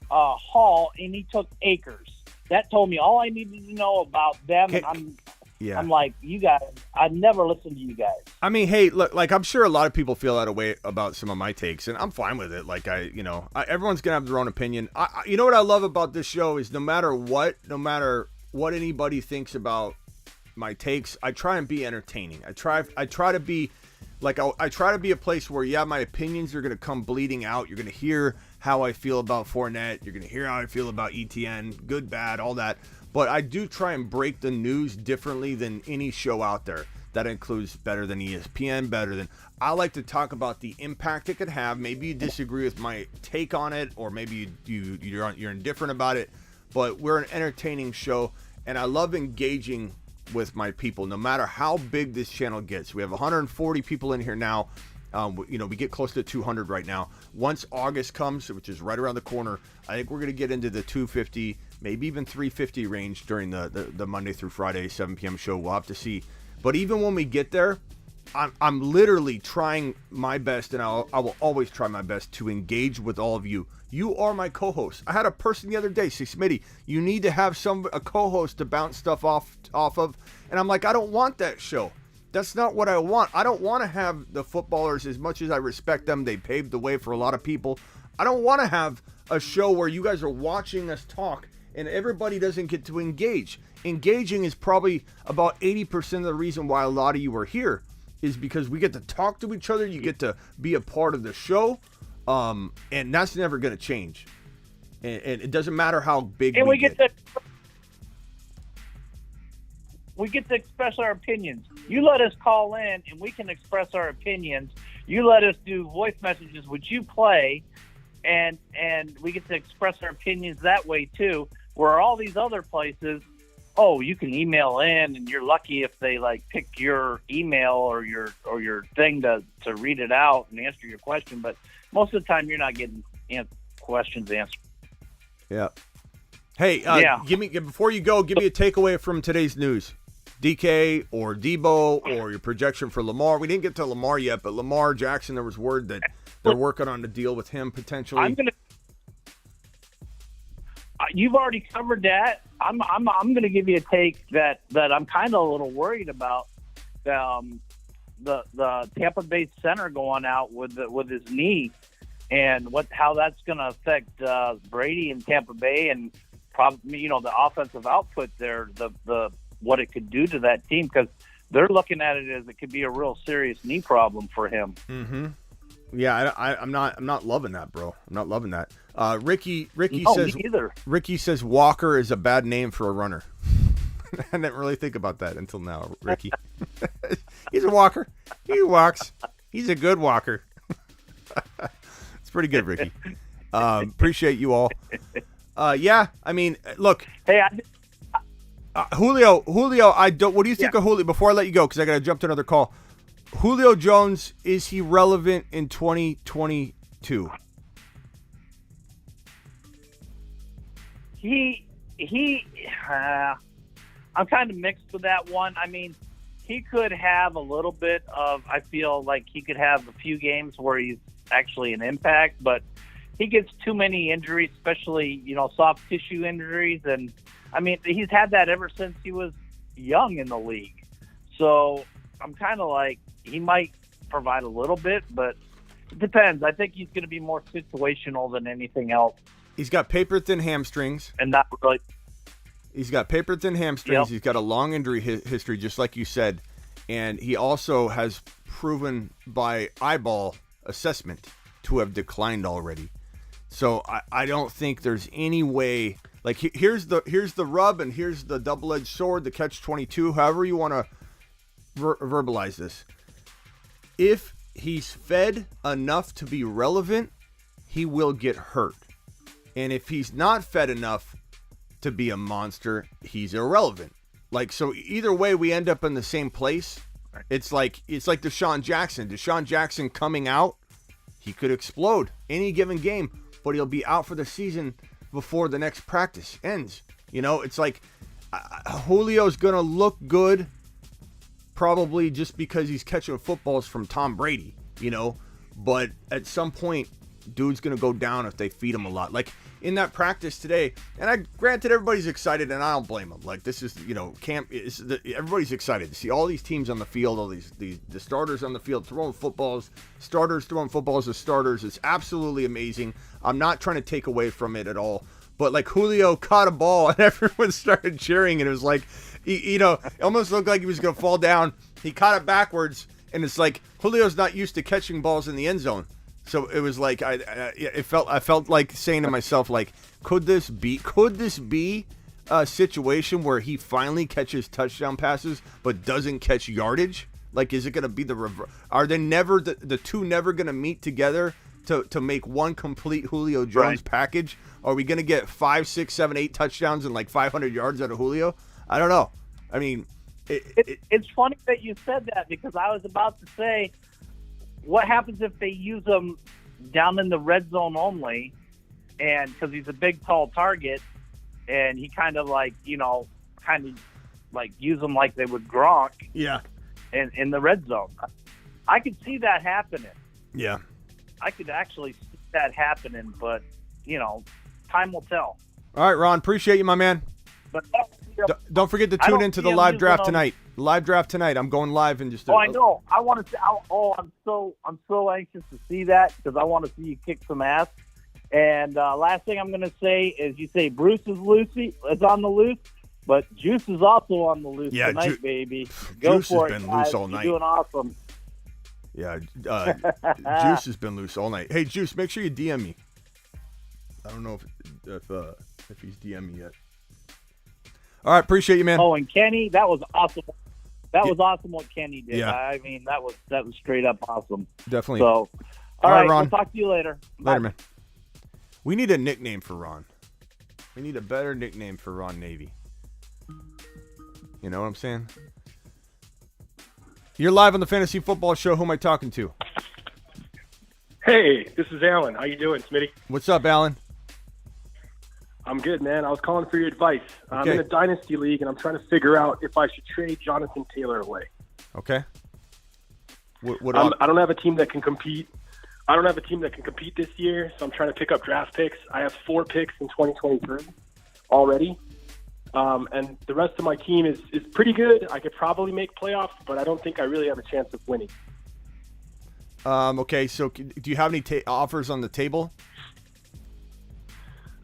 Hall, and he took Akers. That told me all I needed to know about them. I'm like, you guys, I never listened to you guys. I mean, hey, look, like I'm sure a lot of people feel that way about some of my takes, and I'm fine with it. Like everyone's gonna have their own opinion. You know what I love about this show is no matter what anybody thinks about my takes, I try and be entertaining. I try to be like I try to be a place where my opinions are gonna come bleeding out. You're gonna hear how I feel about Fournette. You're gonna hear how I feel about ETN, good, bad, all that. But I do try and break the news differently than any show out there. That includes better than ESPN, I like to talk about the impact it could have. Maybe you disagree with my take on it, or maybe you're indifferent about it. But we're an entertaining show, and I love engaging with my people, no matter how big this channel gets. We have 140 people in here now. We get close to 200 right now. Once August comes, which is right around the corner, I think we're going to get into the 250, maybe even 350 range during the Monday through Friday 7 p.m. show. We'll have to see. But even when we get there, I'm literally trying my best, and I will always try my best to engage with all of you. You are my co-host. I had a person the other day say, Smitty, you need to have a co-host to bounce stuff off of. And I'm like, I don't want that show. That's not what I want. I don't want to have the footballers, as much as I respect them. They paved the way for a lot of people. I don't want to have a show where you guys are watching us talk and everybody doesn't get to engage. Engaging is probably about 80% of the reason why a lot of you are here, is because we get to talk to each other. You get to be a part of the show. And that's never going to change. And it doesn't matter how big we get. We get to express our opinions. You let us call in, and we can express our opinions. You let us do voice messages, which you play, and we get to express our opinions that way too. Where all these other places, you can email in, and you're lucky if they pick your email or your thing to read it out and answer your question. But most of the time, you're not getting questions answered. Yeah. Hey, before you go, give me a takeaway from today's news. DK or Deebo or your projection for Lamar. We didn't get to Lamar yet, but Lamar Jackson, there was word that they're working on a deal with him potentially. You've already covered that. I'm gonna give you a take that I'm kind of a little worried about. The Tampa Bay center going out with his knee. and how that's going to affect Brady in Tampa Bay, and probably the offensive output there, the what it could do to that team, because they're looking at it as it could be a real serious knee problem for him. Mm-hmm. Yeah, I'm not loving that, bro. I'm not loving that. Ricky No, says me either. Ricky says Walker is a bad name for a runner. I didn't really think about that until now, Ricky. He's a walker. He walks. He's a good walker. It's pretty good, Ricky. Appreciate you all. Yeah, I mean, look. Hey, Julio, what do you think of Julio? Before I let you go, because I got to jump to another call. Julio Jones, is he relevant in 2022? I'm kind of mixed with that one. I mean, he could have a little bit of, I feel like he could have a few games where he's actually an impact, but he gets too many injuries, especially, soft tissue injuries. And I mean, he's had that ever since he was young in the league. So I'm kind of like, he might provide a little bit, but it depends. I think he's going to be more situational than anything else. He's got paper-thin hamstrings. And not really. He's got paper-thin hamstrings. Yep. He's got a long injury history, just like you said. And he also has proven by eyeball assessment to have declined already. So I don't think there's any way. Like, here's the rub, and here's the double-edged sword, the catch-22, however you want to verbalize this. If he's fed enough to be relevant, he will get hurt. And if he's not fed enough to be a monster, he's irrelevant. Like, so either way, we end up in the same place. It's like Deshaun Jackson. Deshaun Jackson coming out, he could explode any given game, but he'll be out for the season before the next practice ends. It's like Julio's going to look good probably just because he's catching footballs from Tom Brady, but at some point, dude's going to go down if they feed him a lot. Like in that practice today, and granted everybody's excited, and I don't blame them. Like, this is, camp. Everybody's excited to see all these teams on the field, all the starters on the field throwing footballs, starters throwing footballs as starters. It's absolutely amazing. I'm not trying to take away from it at all. But like Julio caught a ball and everyone started cheering, and it was like, it almost looked like he was going to fall down. He caught it backwards, and it's like Julio's not used to catching balls in the end zone. So it was like I felt like saying to myself, like, could this be a situation where he finally catches touchdown passes but doesn't catch yardage? Like, is it going to be the reverse? Are they never the two never going to meet together to make one complete Julio Jones package? Are we going to get 5, 6, 7, 8 touchdowns and like 500 yards out of Julio? I don't know. I mean, it's funny that you said that, because I was about to say, what happens if they use him down in the red zone only, and because he's a big, tall target, and he kind of use him like they would Gronk. Yeah. In the red zone. I could see that happening. Yeah. I could actually see that happening, but, time will tell. All right, Ron, appreciate you, my man. But don't forget to tune into the live draft tonight. Live draft tonight. I'm going live in just. I know. I want to. I'm so anxious to see that, because I want to see you kick some ass. And last thing I'm going to say is, you say Bruce is on the loose, but Juice is also on the loose tonight, baby. Go Juice for has it, been loose guys. all night. You're doing awesome. Yeah, Juice has been loose all night. Hey, Juice, make sure you DM me. I don't know if he's DM me yet. All right, appreciate you, man. Oh, and Kenny, that was awesome. That was awesome what Kenny did. Yeah. I mean, that was straight up awesome. Definitely. So, all right, Ron. We'll talk to you later. Later, man. We need a nickname for Ron. We need a better nickname for Ron Navy. You know what I'm saying? You're live on the Fantasy Football Show. Who am I talking to? Hey, this is Alan. How you doing, Smitty? What's up, Alan? I'm good, man. I was calling for your advice. Okay. I'm in a dynasty league, and I'm trying to figure out if I should trade Jonathan Taylor away. Okay. I don't have a team that can compete. I don't have a team that can compete this year, so I'm trying to pick up draft picks. I have 4 picks in 2023 already, and the rest of my team is pretty good. I could probably make playoffs, but I don't think I really have a chance of winning. Okay, so do you have any offers on the table?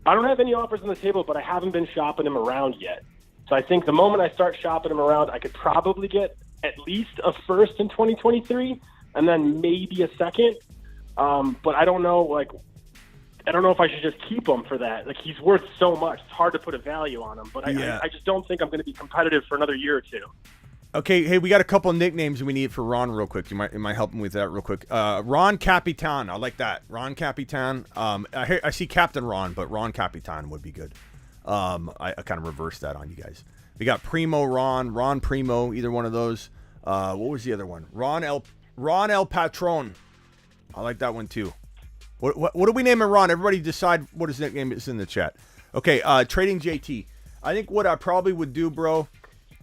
I don't have any offers on the table, but I haven't been shopping him around yet. So I think the moment I start shopping him around, I could probably get at least a first in 2023, and then maybe a second. But I don't know, I don't know if I should just keep him for that. Like, he's worth so much. It's hard to put a value on him. But I just don't think I'm going to be competitive for another year or two. Okay, hey, we got a couple of nicknames we need for Ron real quick. You might help me with that real quick. Ron Capitan, I like that. Ron Capitan. I see Captain Ron, but Ron Capitan would be good. I kind of reversed that on you guys. We got Primo Ron Primo, either one of those. What was the other one? Ron El Patron. I like that one too. What do we name him, Ron? Everybody decide what his nickname is in the chat. Okay, trading JT. I think what I probably would do, bro,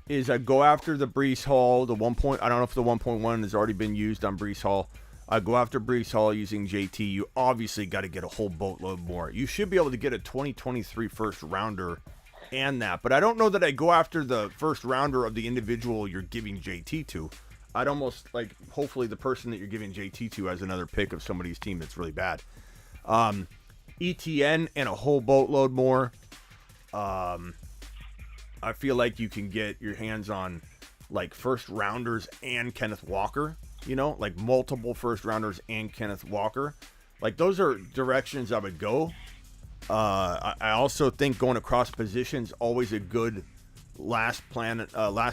is I go after the Breece Hall, the 1. I don't know if the 1.1 has already been used on Breece Hall. I go after Breece Hall using JT. You obviously got to get a whole boatload more. You should be able to get a 2023 first rounder and that. But I don't know that I go after the first rounder of the individual you're giving JT to. I'd almost hopefully the person that you're giving JT to has another pick of somebody's team that's really bad. ETN and a whole boatload more. I feel like you can get your hands on first rounders and Kenneth Walker, multiple first rounders and Kenneth Walker. Those are directions I would go. I also think going across positions always a good last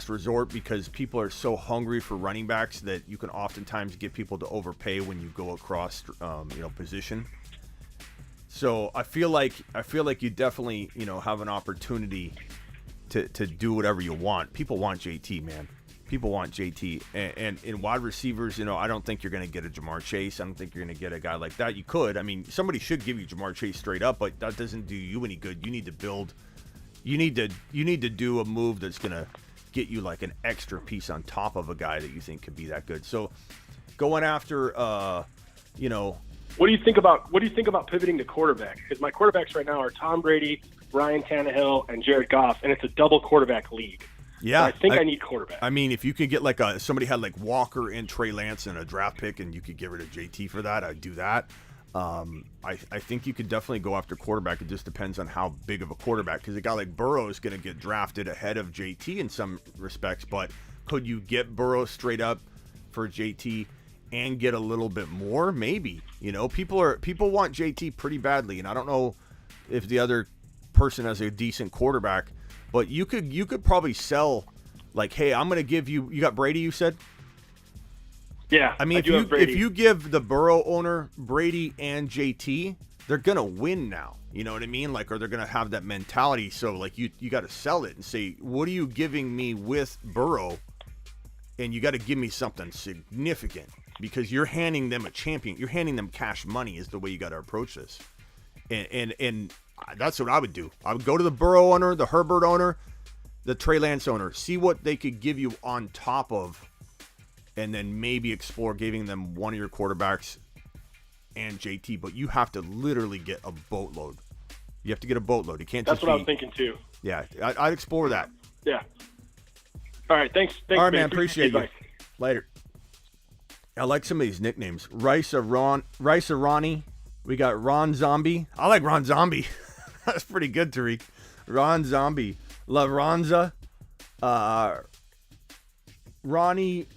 resort, because people are so hungry for running backs that you can oftentimes get people to overpay when you go across position. So I feel like you definitely have an opportunity to do whatever you want. People want JT, man. People want JT. And in wide receivers, I don't think you're going to get a Jamar Chase. I don't think you're going to get a guy like that. You could. I mean, somebody should give you Jamar Chase straight up, but that doesn't do you any good. You need to build. You need to do a move that's going to get you an extra piece on top of a guy that you think could be that good. So going after, What do you think about pivoting to quarterback? Because my quarterbacks right now are Tom Brady, Ryan Tannehill, and Jared Goff, and it's a double quarterback league. Yeah, so I think I need quarterback. I mean, if you could get somebody had Walker and Trey Lance and a draft pick, and you could get rid of JT for that, I'd do that. I think you could definitely go after quarterback. It just depends on how big of a quarterback, because a guy like Burrow is going to get drafted ahead of JT in some respects, but could you get Burrow straight up for JT and get a little bit more? Maybe. People want JT pretty badly, and I don't know if the other person has a decent quarterback, but you could probably sell hey, I'm going to give you got Brady, you said? Yeah. I mean, if you give the Burrow owner Brady and JT, they're going to win now. You know what I mean? Or they're going to have that mentality. So you got to sell it and say, what are you giving me with Burrow? And you got to give me something significant, because you're handing them a champion. You're handing them cash money is the way you got to approach this. And that's what I would do. I would go to the Burrow owner, the Herbert owner, the Trey Lance owner, see what they could give you on top of, and then maybe explore giving them one of your quarterbacks and JT. But you have to literally get a boatload. You have to get a boatload. You can't. That's what I was thinking too. Yeah, I'd explore that. Yeah. All right. Thanks. All right, man. Appreciate you. Later. I like some of these nicknames. Rice of Ronnie. We got Ron Zombie. I like Ron Zombie. That's pretty good, Tariq. Ron Zombie. La Ronza. Ronnie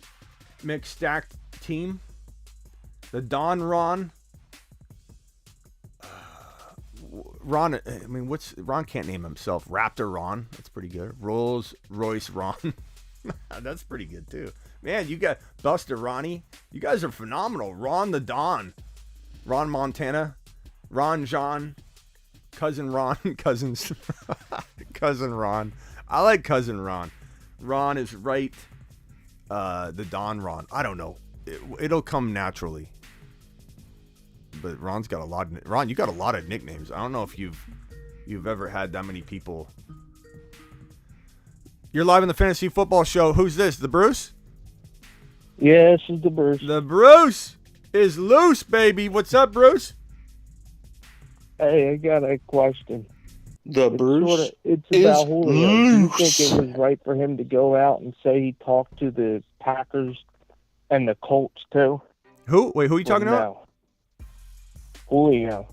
McStacked Team. The Don Ron. Ron, I mean, Ron can't name himself. Raptor Ron. That's pretty good. Rolls Royce Ron. That's pretty good, too. Man, you got Buster Ronnie. You guys are phenomenal. Ron the Don. Ron Montana. Ron John. Cousin Ron. Cousins. Cousin Ron. I like Cousin Ron. Ron is right. The Don Ron. I don't know. It'll come naturally. But Ron's got a lot of... Ron, you got a lot of nicknames. I don't know if you've ever had that many people. You're live in the Fantasy Football Show. Who's this? The Bruce? Yeah, this is the Bruce. The Bruce is loose, baby. What's up, Bruce? Hey, I got a question. Bruce it's about Julio. Do you think it was right for him to go out and say he talked to the Packers and the Colts too? Who? Wait, who are you talking about? Now. Julio.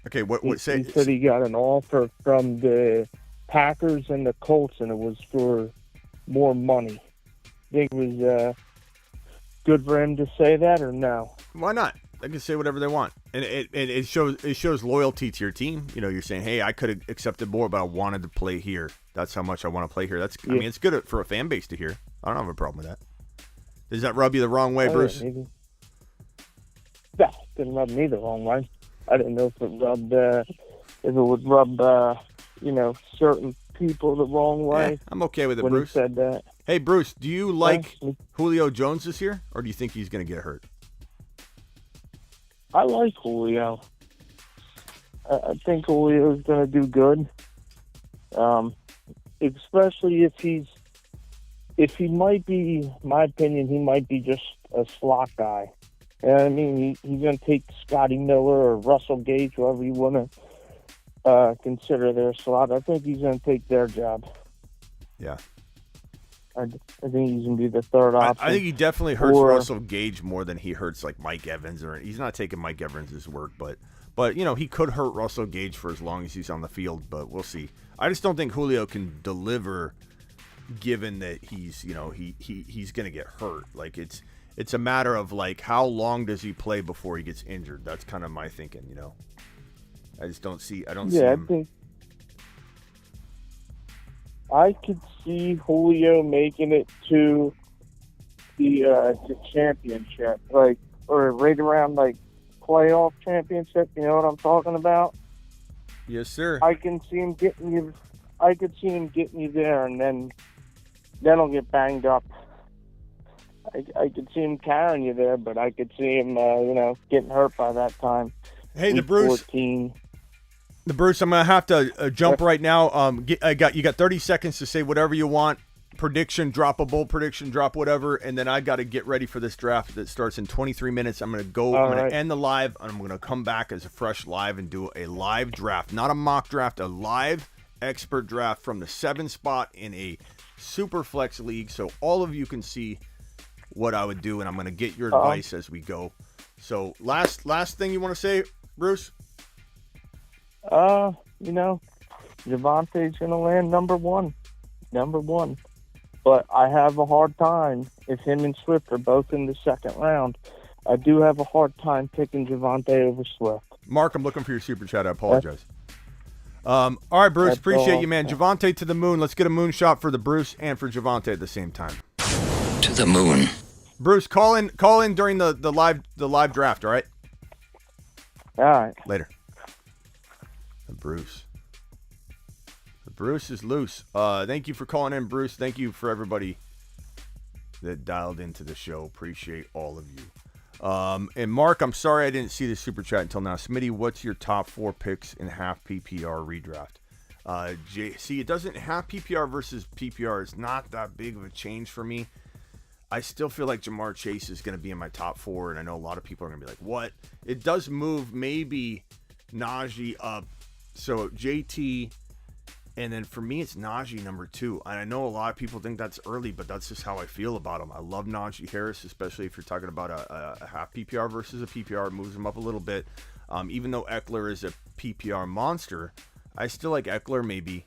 Okay, what He say? said he got an offer from the Packers and the Colts, and it was for more money. Think it was good for him to say that, or no? Why not? They can say whatever they want, and it shows loyalty to your team. You know, you're saying, hey, I could have accepted more, but I wanted to play here. That's how much I want to play here. I mean, it's good for a fan base to hear. I don't have a problem with that. Does that rub you the wrong way, Bruce? That didn't rub me the wrong way. I didn't know if it would rub certain people the wrong way. Yeah, I'm okay with it, when Bruce. He said that. Hey, Bruce, do you like Julio Jones this year, or do you think he's going to get hurt? I like Julio. I think Julio's going to do good. Especially if he might be, my opinion, he might be just a slot guy. You know what I mean? He's going to take Scotty Miller or Russell Gage, whoever you want to consider their slot. I think he's going to take their job. Yeah. I think he's going to be the third option. I think he definitely hurts Russell Gage more than he hurts like Mike Evans. Or he's not taking Mike Evans' work, but he could hurt Russell Gage for as long as he's on the field. But we'll see. I just don't think Julio can deliver, given that he's he's going to get hurt. Like it's a matter of like how long does he play before he gets injured. That's kind of my thinking. I just don't see. I don't see him. I think I could see Julio making it to the championship, or right around playoff championship. You know what I'm talking about? Yes, sir. I can see him getting you. I could see him getting you there, and then he'll get banged up. I could see him carrying you there, but I could see him, getting hurt by that time. Hey, Week 14. The Bruce, I'm gonna have to jump right now. You got 30 seconds to say whatever you want. Prediction, drop a bold prediction, drop whatever, and then I got to get ready for this draft that starts in 23 minutes. I'm gonna end the live, and I'm gonna come back as a fresh live and do a live draft, not a mock draft, a live expert draft from the 7 spot in a super flex league, so all of you can see what I would do, and I'm gonna get your advice as we go. So last thing you want to say, Bruce? Javonte's going to land number one. But I have a hard time if him and Swift are both in the second round. I do have a hard time picking Javonte over Swift. Mark, I'm looking for your super chat. I apologize. All right, Bruce, appreciate you, man. Javonte to the moon. Let's get a moon shot for the Bruce and for Javonte at the same time. To the moon. Bruce, call in during the live draft, all right? All right. Later. The Bruce is loose. Thank you for calling in, Bruce. Thank you for everybody that dialed into the show. Appreciate all of you. And Mark, I'm sorry I didn't see the super chat until now. Smitty, what's your top 4 picks in half PPR redraft? See, it doesn't half PPR versus PPR. It's not that big of a change for me. I still feel like Jamar Chase is going to be in my top 4, and I know a lot of people are going to be like, what? It does move maybe Najee up. So JT, and then for me, it's Najee number 2. And I know a lot of people think that's early, but that's just how I feel about him. I love Najee Harris, especially if you're talking about a half PPR versus a PPR. It moves him up a little bit. Even though Eckler is a PPR monster, I still like Eckler maybe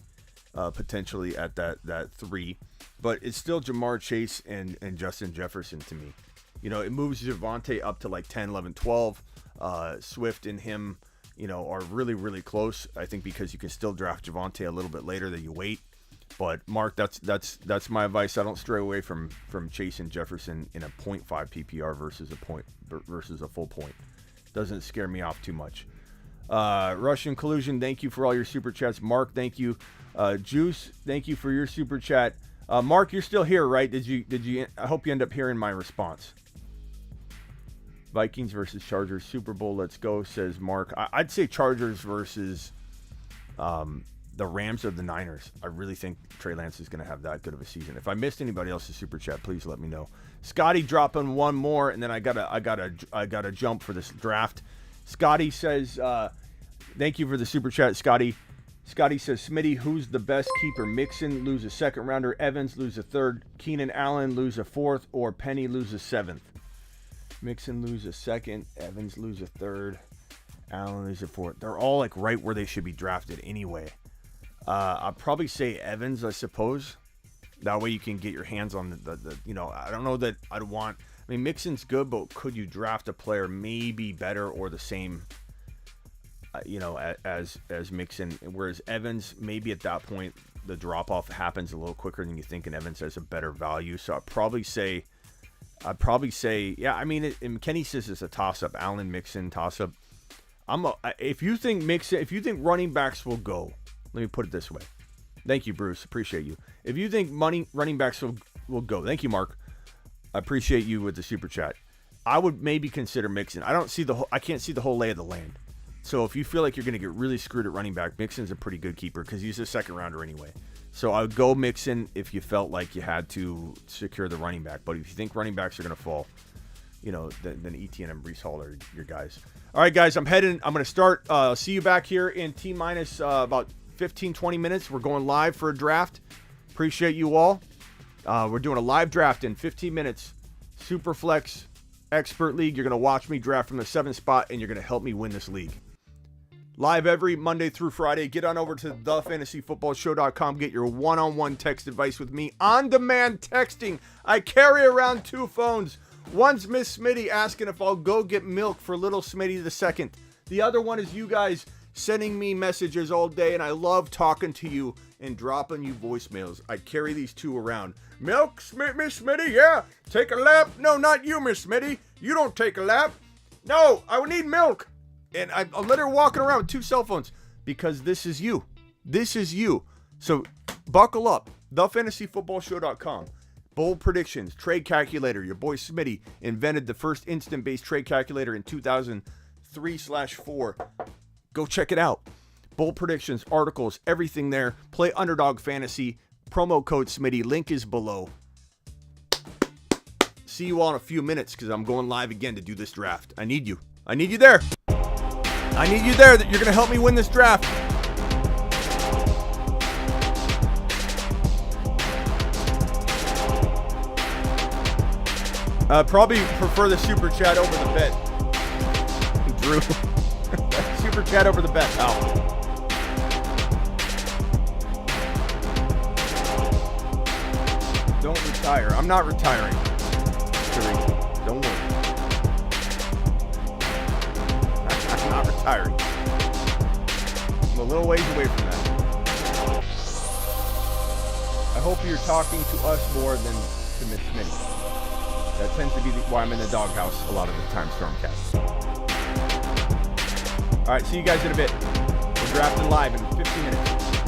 potentially at that 3. But it's still Jamar Chase and Justin Jefferson to me. It moves Javonte up to like 10, 11, 12. Swift and him, are really, really close. I think because you can still draft Javonte a little bit later than you wait. But Mark, that's my advice. I don't stray away from Chase and Jefferson in a 0.5 PPR versus a full point. Doesn't scare me off too much. Russian Collusion, thank you for all your super chats. Mark, thank you. Juice, thank you for your super chat. Mark, you're still here, right? Did you? I hope you end up hearing my response. Vikings versus Chargers Super Bowl. Let's go, says Mark. I'd say Chargers versus the Rams or the Niners. I really think Trey Lance is going to have that good of a season. If I missed anybody else's super chat, please let me know. Scotty dropping one more, and then I gotta jump for this draft. Scotty says, thank you for the super chat, Scotty. Scotty says, Smitty, who's the best keeper? Mixon, lose a second rounder. Evans, lose a third. Keenan Allen, lose a fourth. Or Penny, lose a seventh. Mixon lose a second. Evans lose a third. Allen lose a fourth. They're all like right where they should be drafted anyway. I'd probably say Evans, I suppose. That way you can get your hands on the you know, I don't know that I'd want. I mean, Mixon's good, but could you draft a player maybe better or the same, you know, as Mixon? Whereas Evans, maybe at that point, the drop-off happens a little quicker than you think, and Evans has a better value. So I'd probably say, yeah, I mean, and Kenny says it's a toss-up. Allen, Mixon, toss-up. If you think running backs will go, let me put it this way. Thank you, Bruce. Appreciate you. If you think running backs will go, thank you, Mark. I appreciate you with the super chat. I would maybe consider Mixon. I can't see the whole lay of the land. So if you feel like you're going to get really screwed at running back, Mixon's a pretty good keeper because he's a second rounder anyway. So I would go Mixon if you felt like you had to secure the running back. But if you think running backs are going to fall, you know, then Etienne and Breece Hall are your guys. All right, guys, I'm heading. I'm going to start. See you back here in T-minus about 15, 20 minutes. We're going live for a draft. Appreciate you all. We're doing a live draft in 15 minutes. Superflex Expert League. You're going to watch me draft from the 7th spot, and you're going to help me win this league. Live every Monday through Friday. Get on over to thefantasyfootballshow.com. Get your one-on-one text advice with me. On-demand texting. I carry around 2 phones. One's Miss Smitty asking if I'll go get milk for little Smitty the second. The other one is you guys sending me messages all day, and I love talking to you and dropping you voicemails. I carry these 2 around. Milk, Miss Smitty, yeah. Take a lap. No, not you, Miss Smitty. You don't take a lap. No, I need milk. And I'll let her walking around with 2 cell phones because this is you. This is you. So buckle up. TheFantasyFootballShow.com. Bold predictions, trade calculator. Your boy Smitty invented the first instant-based trade calculator in 2003/4. Go check it out. Bold predictions, articles, everything there. Play Underdog Fantasy. Promo code Smitty. Link is below. See you all in a few minutes because I'm going live again to do this draft. I need you. I need you there. I need you there. That you're going to help me win this draft. Probably prefer the super chat over the bet. Drew. Super chat over the bet, pal. Don't retire. I'm not retiring. Don't worry. I'm not retiring. I'm a little ways away from that. I hope you're talking to us more than to Miss Smitty. That tends to be why I'm in the doghouse a lot of the time, Stormcast. All right, see you guys in a bit. We're drafting live in 15 minutes.